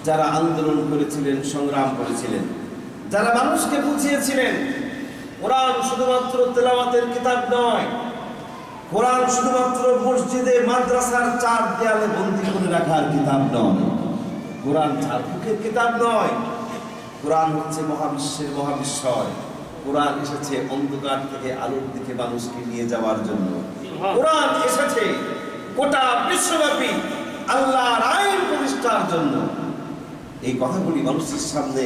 যারা আন্দোলন করেছিলেন, সংগ্রাম করেছিলেন, যারা মানুষকে বুঝিয়েছিলেন কোরআন শুধুমাত্র তেলাওয়াতের কিতাব নয়, কোরআন শুধুমাত্র মসজিদে মাদ্রাসার চার দেয়ালে বন্দী করে রাখার কিতাব নয়, কোরআন ঝাড়ফুঁকের কিতাব নয়, কোরআন হচ্ছে মহাবিশ্বের মহাবিশ্বয়। কোরআন এসেছে অন্ধকার থেকে আলোর দিকে মানুষকে নিয়ে যাওয়ার জন্য। কোরআন এসেছে গোটা বিশ্বব্যাপী আল্লাহর আইন প্রতিষ্ঠার জন্য। এই কথাগুলি মানুষের সামনে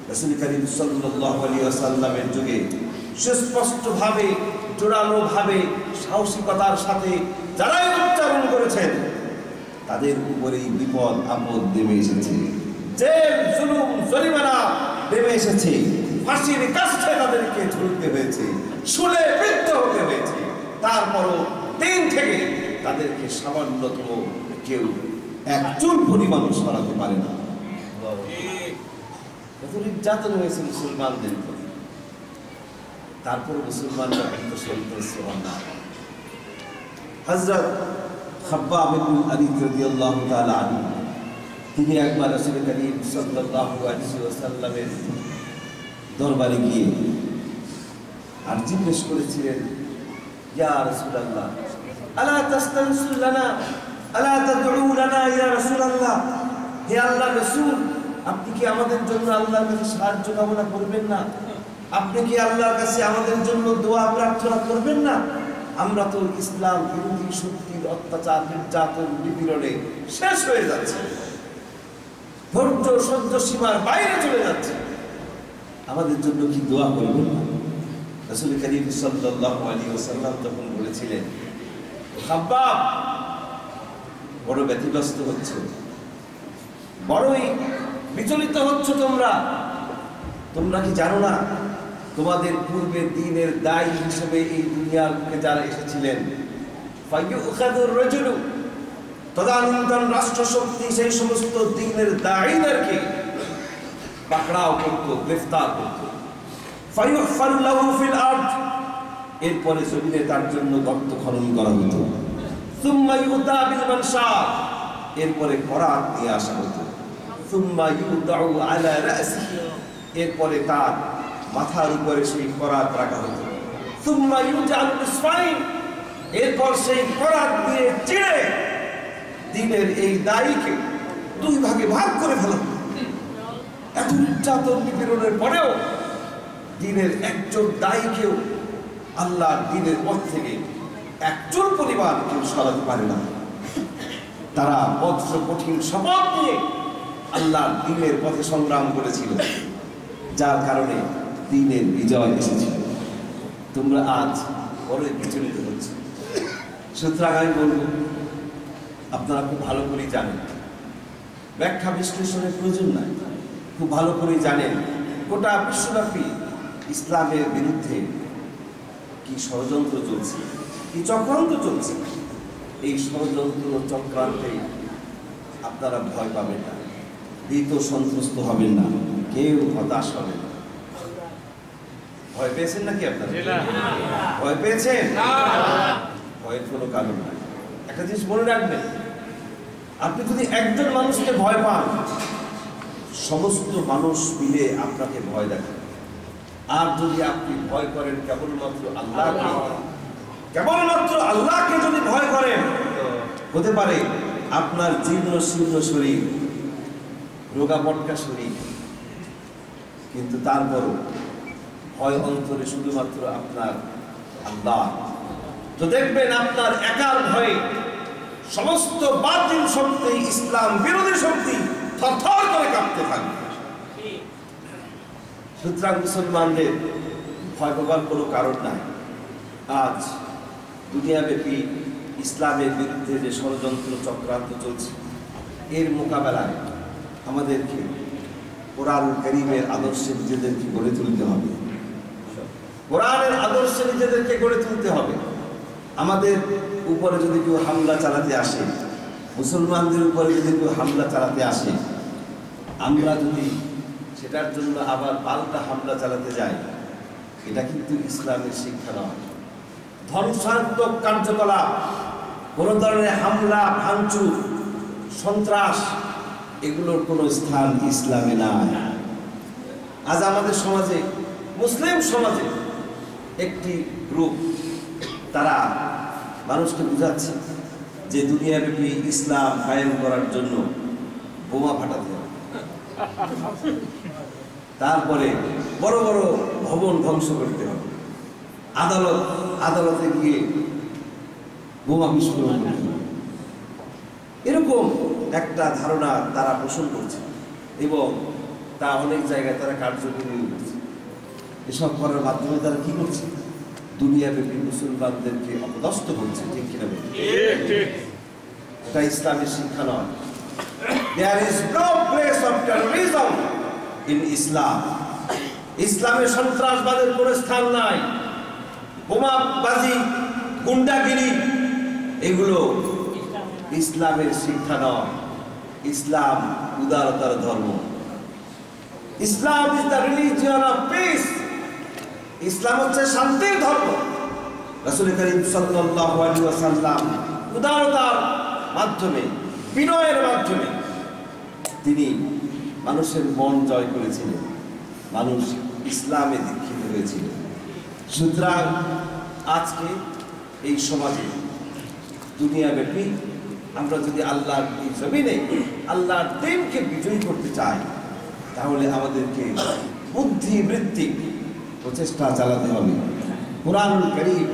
রাসূল করিম সাল্লাল্লাহু আলাইহি ওয়াসাল্লামের যুগে সুস্পষ্টভাবে, জোরালোভাবে, সাহসিকতার সাথে যারাই উচ্চারণ করেছেন, তাদের উপরেই বিপদ আপদ নেমে এসেছে, জেল, জুলুম, জরিমানা নেমে এসেছে, ফাঁসির কাষ্ঠে তাদেরকে ঝুলতে হয়েছে, শুলে বৃদ্ধ হতে হয়েছে। তারপরও দিন থেকে তাদেরকে সামান্যতম কেউ এক চুল পরিমাণ সরাতে পারে না। কত নির্যাতন হয়েছে মুসলমানদের উপর, তারপর মুসলমানরা কিন্তু সন্ত্রস্ত হন না। হযরত খাব্বাব ইবনে আরিদ রাদিয়াল্লাহু তাআলা আনহু তিনি একবার রাসূল করিম সাল্লাল্লাহু আলাইহি ওয়াসাল্লামের দরবারে গিয়ে আর জিজ্ঞেস করেছিলেন, ইয়া রাসূলুল্লাহ আলা তাস্তানসির লানা আলা তাদউ লানা ইয়া রাসূলুল্লাহ, হে আল্লাহর রাসূল, আপনি কি আমাদের জন্য আল্লাহর কাছে সাহায্য কামনা করবেন না? আপনি কি আল্লাহর কাছে আমাদের জন্য দোয়া প্রার্থনা করবেন না? আমরা তো ইসলাম বিরোধী শক্তির অত্যাচার, নির্যাতন, নিপীড়নে শেষ হয়ে যাচ্ছে, ধৈর্য সহ্য সীমার বাইরে চলে যাচ্ছে, আমাদের জন্য কি দোয়া করবেন না? রাসূল করিম সাল্লাল্লাহু আলাইহি ওয়াসাল্লাম তখন বলেছিলেন, খাব্বাব, বড় ব্যতিব্যস্ত হচ্ছ, বড়ই বিচলিত হচ্ছ, তোমরা কি জানো না তোমাদের পূর্বে দ্বীনের দায়ী হিসেবে এই দুনিয়ার বুকে যারা এসেছিলেন, ফায়ুখাযুর রাজুলু, তদানীন্তন রাষ্ট্রশক্তি সেই সমস্ত দ্বীনের দায়ীদেরকে পাকড়াও করত, গ্রেফতার করত, ফায়ুহফারু লাহু ফিল আরদ, এরপরে জমিনে তার জন্য গর্ত খনন করা হতো, সুম্মা ইউতা বিল মানশার, এরপরে করাত দিয়ে আসা হতো, সুম্মা ইউদাউ আলা রাসিহি, এরপরে তার মাথার উপরে সেই করাত রাখা হতো, সুম্মা ইউজাল বিসফাইন, এরপর সেই করাত দিয়ে চিড়ে দ্বীনের এই দায়ীকে দুই ভাগে ভাগ করে ফেলা হতো। এত নির্যাতন নিপীড়নের পরেও দ্বীনের একজন দায়ীকেও আল্লাহর দ্বীনের পথ থেকে একজন পরিবার কেউ সরাতে পারে না। তারা বজ্র কঠিন শপথ নিয়ে আল্লাহর দ্বীনের পথে সংগ্রাম করেছিল, যার কারণে দ্বীনের বিজয় এসেছিল। তোমরা আজ বড় বিচলিত হচ্ছে। সুতরাং আমি বলব, আপনারা খুব ভালো করে জানেন, ব্যাখ্যা বিশ্লেষণের প্রয়োজন নাই, খুব ভালো করে জানেন গোটা বিশ্বব্যাপী ইসলামের বিরুদ্ধে কি ষড়যন্ত্র চলছে, কি চক্রান্ত চলছে। এই ষড়যন্ত্র চক্রান্তে আপনারা ভয় পাবেন না, ভীত সন্ত্রস্ত হবেন না, কেউ হতাশ হবেন না। ভয় পেয়েছেন নাকি আপনারা? ভয় পেয়েছেন? ভয়ের কোনো কারণ নাই। একটা জিনিস মনে রাখবেন, আপনি যদি একজন মানুষকে ভয় পান, সমস্ত মানুষ মিলে আপনাকে ভয় দেখান। আর যদি আপনি ভয় করেন কেবলমাত্র আল্লাহকে, কেবলমাত্র আল্লাহকে যদি ভয় করেন, হতে পারে আপনার জীর্ণ শীর্ণ শরীর, রোগা পটকা শরীর, কিন্তু তারপরও ভয় অন্তরে শুধুমাত্র আপনার আল্লাহ। তো দেখবেন আপনার একার ভয়ে সমস্ত বাতিল শক্তি, ইসলাম বিরোধী শক্তি থরথর করে কাঁপতে থাকবে। সুতরাং মুসলমানদের ভয় পাবার কোনো কারণ নাই। আজ দুনিয়াব্যাপী ইসলামের বিরুদ্ধে যে ষড়যন্ত্র চক্রান্ত চলছে, এর মোকাবেলায় আমাদেরকে কোরআন কারীমের আদর্শে নিজেদেরকে গড়ে তুলতে হবে। কোরআনের আদর্শে নিজেদেরকে গড়ে তুলতে হবে। আমাদের উপরে যদি কেউ হামলা চালাতে আসে, মুসলমানদের উপরে যদি কেউ হামলা চালাতে আসে, আমরা যদি সেটার জন্য আবার পাল্টা হামলা চালাতে যাই, এটা কিন্তু ইসলামের শিক্ষা নয়। ধ্বংসাত্মক কার্যকলাপ, কোন ধরনের হামলা, ভাঙচুর, সন্ত্রাস, এগুলোর কোনো স্থান ইসলামে নাই। আজ আমাদের সমাজে, মুসলিম সমাজে একটি গ্রুপ, তারা মানুষকে বুঝাচ্ছে যে দুনিয়াব্যাপী ইসলাম কায়েম করার জন্য বোমা ফাটাতে হবে, তারপরে বড় বড় ভবন ধ্বংস করতে হবে, আদালতে গিয়ে বোমা বিস্ফোরণ করতে হবে। এরকম একটা ধারণা তারা পোষণ করছে এবং তা অনেক জায়গায় তারা কার্যকরী করছে। এসব করার মাধ্যমে তারা কি করছে? দুনিয়াব্যাপী মুসলমানদেরকে অপদস্থ করছে। ঠিক কিনা? এটা ইসলামের শিক্ষা নয়। There is no place of terrorism in Islam. ইসলামে সন্ত্রাসবাদের কোনো স্থান নাই। বোমাবাজি, গুন্ডাগিরি, এগুলো ইসলামের শিক্ষা নয়। ইসলাম উদারতার ধর্ম। ইসলাম is the religion of peace. ইসলাম হচ্ছে শান্তির ধর্ম। রাসূল করিম সাল্লাল্লাহু আলাইহি ওয়াসাল্লাম উদারতার মাধ্যমে, বিনয়ের মাধ্যমে তিনি মানুষের মন জয় করেছিলেন, মানুষ ইসলামে দীক্ষিত হয়েছিল। সুতরাং আজকে এই সমাজে দুনিয়াব্যাপী আমরা যদি আল্লাহর এই জমিনে আল্লাহর দ্বীনকে বিজয়ী করতে চাই, তাহলে আমাদেরকে বুদ্ধিবৃত্তিক প্রচেষ্টা চালাতে হবে। কোরআনুল কারীম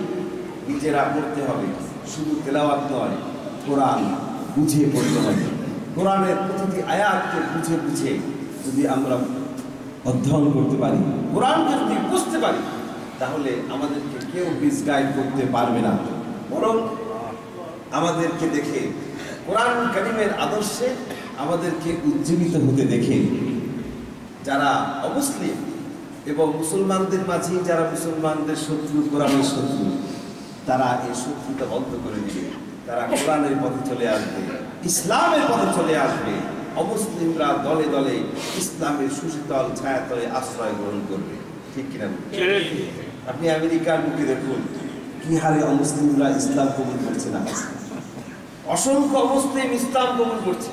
নিজেরা পড়তে হবে, শুধু তেলাওয়াত নয়, কোরআন বুঝে পড়তে হবে। কোরআনের প্রতিটি আয়াতকে বুঝে বুঝে যদি আমরা অধ্যয়ন করতে পারি, কোরআনকে যদি বুঝতে পারি, তাহলে আমাদেরকে কেউ মিসগাইড করতে পারবে না। বরং আমাদেরকে দেখে কোরআন কারীমের আদর্শে আমাদেরকে উজ্জীবিত হতে দেখে যারা অমুসলিম এবং মুসলমানদের মাঝে যারা মুসলমানদের শত্রু, কোরআনের শত্রু, তারা এই শত্রুতা বন্ধ করে দিবে। তারা কোরআনের পথে চলে আসবে, ইসলামের পথে চলে আসবে। অমুসলিমরা দলে দলে ইসলামের সুশীতল ছায়াতলে আশ্রয় গ্রহণ করবে। ঠিক কিনা? আপনি আমেরিকার মুখে দেখুন কি হারে অমুসলিমরা ইসলাম কবুল করছে না। অসংখ্য অমুসলিম ইসলাম কবুল করছে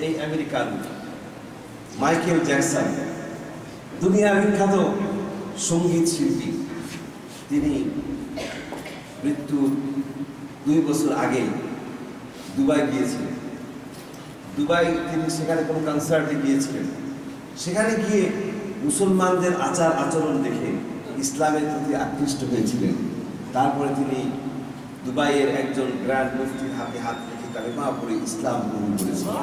এই আমেরিকার মুখে। মাইকেল জ্যাকসন, দুনিয়ার বিখ্যাত সঙ্গীত শিল্পী, তিনি মৃত্যুর 2 বছর আগে দুবাই গিয়েছিলেন। দুবাই তিনি সেখানে কোনো কনসার্টে গিয়েছিলেন। সেখানে গিয়ে মুসলমানদের আচার আচরণ দেখে ইসলামের প্রতি আকৃষ্ট হয়েছিলেন। তারপরে তিনি দুবাইয়ের একজন গ্র্যান্ড মুফতির হাতে হাত রেখে কালেমা পড়ে ইসলাম গ্রহণ করেছিলেন।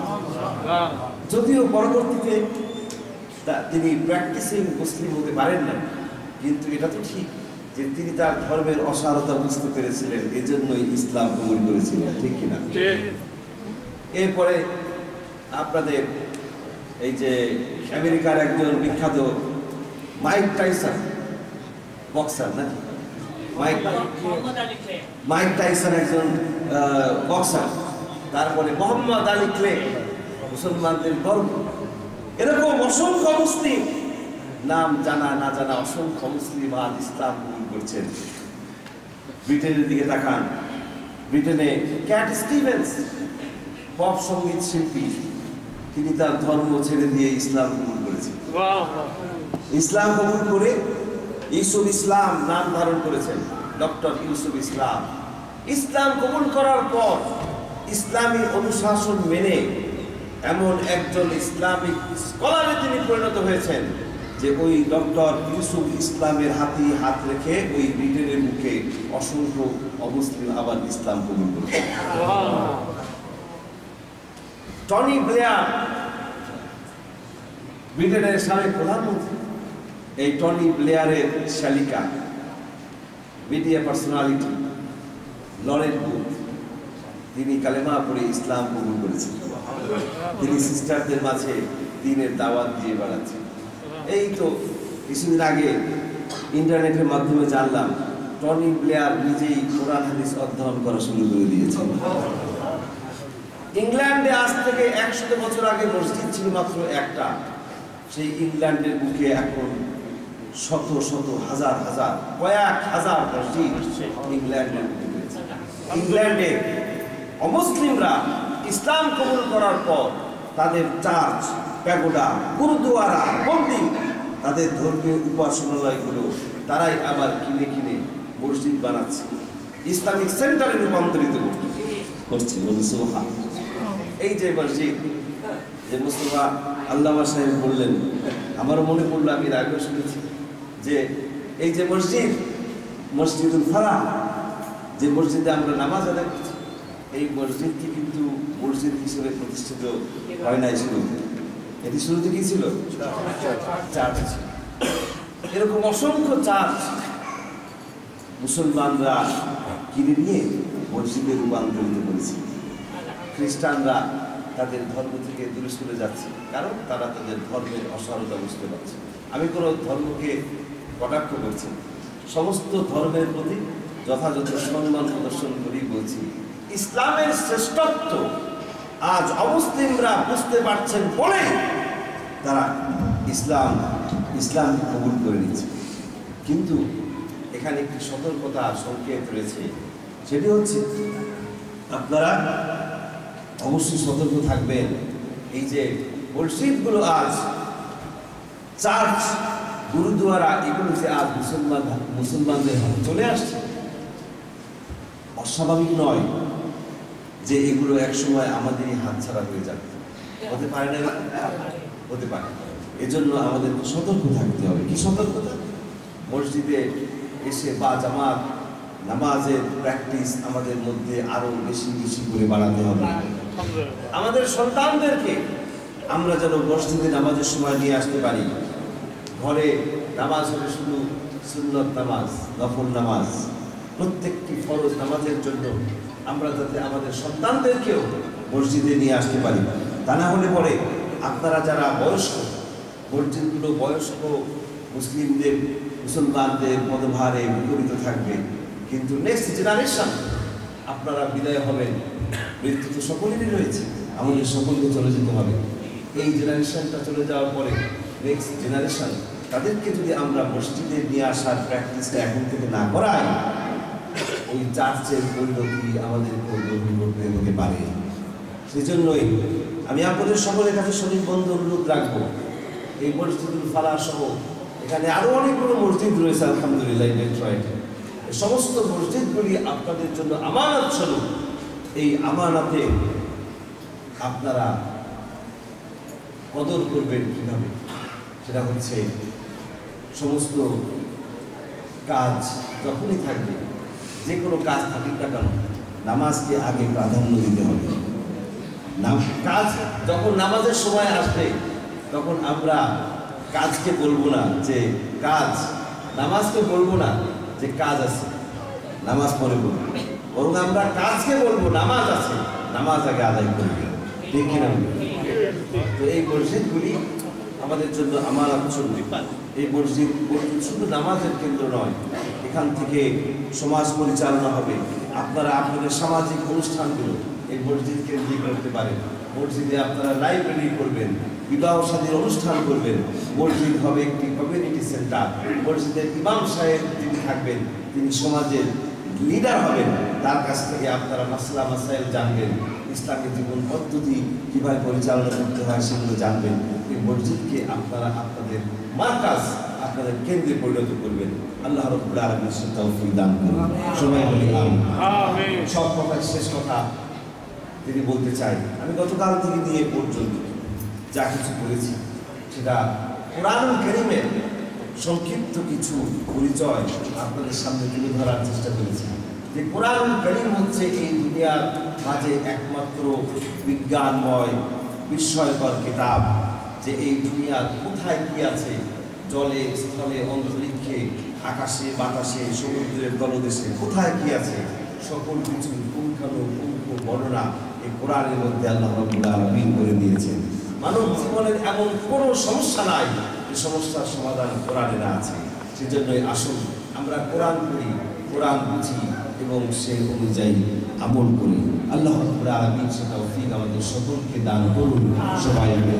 যদিও পরবর্তীতে তিনি প্র্যাকটিসিং মুসলিম হতে পারেন না, কিন্তু এটা তো ঠিক যে তিনি তার ধর্মের অসারতা বুঝতে পেরেছিলেন, এজন্যই ইসলাম গ্রহণ করেছিলেন। ঠিক কিনা? এরপরে আপনাদের এই যে আমেরিকার একজন বিখ্যাত মাইক টাইসন, বক্সার নাকি, মাইক টাইসন একজন বক্সার। তারপরে মোহাম্মদ আলী ক্লে, মুসলমানদের গর্ব। এরকম অসংখ্য মুসলিম, নাম জানা না জানা অসংখ্য মুসলিম আজ ইসলাম কবুল করছেন। ব্রিটেনের দিকে তাকান, ব্রিটেনে ক্যাট স্টিভেন্স, পপ সঙ্গীত শিল্পী, তিনি তার ধর্ম ছেড়ে দিয়ে ইসলাম কবুল করেছেন। ইসলাম কবুল করে ইউসুফ ইসলাম নাম ধারণ করেছেন, ডক্টর ইউসুফ ইসলাম। ইসলাম কবুল করার পর ইসলামী অনুশাসন মেনে এমন একজন ইসলামিক স্কলারে তিনি পরিণত হয়েছেন যে ওই ডক্টর ইউসুফ ইসলামের হাতে হাত রেখে ওই ব্রিটেনের মুখে অসংখ্য অমুসলিম আবার ইসলাম কবুল করেছেন। টনি ব্লেয়ার, ব্রিটেনের সাবেক প্রধানমন্ত্রী, এই টনি ব্লেয়ারের শালিকা, মিডিয়া পার্সোনালিটি লরেন বুথ, তিনি কালেমা পড়ে ইসলাম কবুল করেছেন। তিনি সিস্টারদের মাঝে দ্বীনের দাওয়াত দিয়ে বেড়াচ্ছেন। এই তো কিছুদিন আগে ইন্টারনেটের মাধ্যমে জানলাম টনি ব্লেয়ার নিজেই কোরআন হাদিস অধ্যয়ন করা শুরু করে দিয়েছেন। ইংল্যান্ডে আজ থেকে 100 বছর আগে মসজিদ ছিল মাত্র একটা। সেই ইংল্যান্ডের বুকে এখন শত শত হাজার হাজার কয়েক হাজার মসজিদ ইংল্যান্ডের বুকে রয়েছে। ইংল্যান্ডে অমুসলিমরা ইসলাম কবুল করার পর তাদের চার্চ, প্যাগোডা, গুরুদুয়ারা, মন্দির, তাদের ধর্মীয় উপাসনালয়গুলো তারাই আবার কিনে কিনে মসজিদ বানাচ্ছে, ইসলামিক সেন্টারে রূপান্তরিত করছে। এই যে মসজিদ, যে মুস্তফা আল্লামা সাহেব বললেন, আমারও মনে পড়লো, আমি আগে শুনেছি যে এই যে মসজিদ, মসজিদুল ফারাহ, যে মসজিদে আমরা নামাজ আদায় করছি, এই মসজিদটি কিন্তু মসজিদ হিসেবে প্রতিষ্ঠিত হয় নাই শুরুতে। এটি শুরুতে কি ছিল? চার্চ ছিল। এরকম অসংখ্য চার্চ মুসলমানরা কিনে নিয়ে মসজিদে রূপান্তরিত করেছে। খ্রিস্টানরা তাদের ধর্ম থেকে দূরে সরে যাচ্ছে, কারণ তারা তাদের ধর্মের অসারতা বুঝতে পারছে। আমি কোনো ধর্মকে কটাক্ষ করছি, সমস্ত ধর্মের প্রতি যথাযথ সম্মান প্রদর্শন করেই বলছি, ইসলামের শ্রেষ্ঠত্ব আজ অমুসলিমরা বুঝতে পারছেন বলে তারা ইসলাম কবুল করে নিচ্ছে। কিন্তু এখানে একটি সতর্কতা সংকেত রয়েছে, সেটি হচ্ছে আপনারা অবশ্যই সতর্ক থাকবেন। এই যে মসজিদগুলো আজ চার্চ গুরুদুয়ারা এগুলো যে আজ মুসলমানদের হাতে চলে আসছে, অস্বাভাবিক নয় যে এগুলো একসময় আমাদেরই হাতছাড়া হয়ে যাবে। হতে পারে না? হতে পারে। এজন্য আমাদেরকে সতর্ক থাকতে হবে। কি সতর্কতা? মসজিদে এসে বা জামাত নামাজের প্র্যাকটিস আমাদের মধ্যে আরো বেশি বেশি করে বাড়াতে হবে। আমাদের সন্তানদেরকে আমরা যেন মসজিদে নামাজের সময় নিয়ে আসতে পারি। ঘরে নামাজ হলে শুধু সুন্নত নামাজ, নফল নামাজ, প্রত্যেকটি ফরজ নামাজের জন্য আমরা যাতে আমাদের সন্তানদেরকেও মসজিদে নিয়ে আসতে পারি। তা না হলে পরে আপনারা যারা বয়স্ক, মসজিদগুলো বয়স্ক মুসলমানদের পদভারে বিপরীত থাকবে, কিন্তু নেক্সট জেনারেশন আপনারা বিদায় হবেন। মৃত্যু তো সকলেরই রয়েছে, আমাদের সকলকে চলে যেতে হবে। এই জেনারেশনটা চলে যাওয়ার পরে নেক্সট জেনারেশন, তাদেরকে যদি আমরা মসজিদে নিয়ে আসার প্র্যাকটিসটা এখন থেকে না করাই, ওই চার্চের পরিণতি আমাদেরকে গ্রহণ করতে হতে পারে। সেজন্যই আমি আপনাদের সকলের কাছে সঠিক বন্ধু অনুরোধ রাখবো, এই মসজিদুল ফালাহ সহ এখানে আরো অনেকগুলো মসজিদ রয়েছে আলহামদুলিল্লাহ ডেট্রয়েটে। সমস্ত মসজিদগুলি আপনাদের জন্য আমানত স্বরূপ। এই আমানতে আপনারা কদর করবেন কিভাবে? সেটা হচ্ছে সমস্ত কাজ যখনই থাকবে, যে কোনো কাজ থাকুক না কেন, নামাজকে আগে প্রাধান্য দিতে হবে। কাজ যখন নামাজের সময় আসবে, তখন আমরা কাজকে বলবো না যে কাজ, নামাজকে বলবো না যে কাজ আছে, নামাজ পরে বলবো, বরং আমরা কাজকে বলবো নামাজ আছে, নামাজ আগে আদায় করবে। ঠিক কিনা? তো এই মসজিদগুলি আমাদের জন্য আমানত স্বরূপ। এই মসজিদ শুধু নামাজের কেন্দ্র নয়, এখান থেকে সমাজ পরিচালনা হবে। আপনারা আপনাদের সামাজিক অনুষ্ঠানগুলো এই মসজিদ কেন্দ্রিক করতে পারেন। মসজিদে আপনারা লাইব্রেরি করবেন, বিবাহ শাদীর অনুষ্ঠান করবেন। মসজিদ হবে একটি কমিউনিটি সেন্টার। মসজিদের ইমাম সাহেব যিনি থাকবেন, তিনি সমাজের লিডার হবেন। তার কাছ থেকে আপনারা মাসলা মাসাইল জানবেন, ইসলামী জীবন পদ্ধতি কীভাবে পরিচালনা করতে হয় সেগুলো জানবেন। এই মসজিদকে আপনারা আপনাদের মার্কাজ, আপনাদের কেন্দ্রে পরিণত করবেন। আল্লাহ রাব্বুল আলামিন সে তৌফিক দান করুন। সবাই বলি আমিন। সব কথা শেষ কথা তিনি বলতে চাই, আমি গতকাল থেকে নিয়ে পর্যন্ত যা কিছু করেছি সেটা কোরআনুল কারীমের সংক্ষিপ্ত কিছু পরিচয় আপনাদের সামনে তুলে ধরার চেষ্টা করেছি। যে কোরআনুল কারীম হচ্ছে এই দুনিয়ার মাঝে একমাত্র বিজ্ঞানময় বিস্ময়কর কিতাব, যে এই দুনিয়ার কোথায় কি আছে, জলে স্থলে অন্তরিক্ষে আকাশে বাতাসে সমুদ্রের তলদেশে কোথায় কি আছে, সকল কিছু পুঙ্খানুপুঙ্খ বর্ণনা এই কোরআনের মধ্যে আল্লাহ রাব্বুল আলামিন করে দিয়েছেন। মানব জীবনের এমন কোনো সমস্যা নাই যে সমস্যার সমাধান কোরআনে না আছে। সেজন্যই আসুন আমরা কোরআন পড়ি, কোরআন বুঝি এবং সেই অনুযায়ী আমল করি। আল্লাহ রাব্বুল আলামিন সে তৌফিক আমাদের সকলকে দান করুন। সবাই আমিন।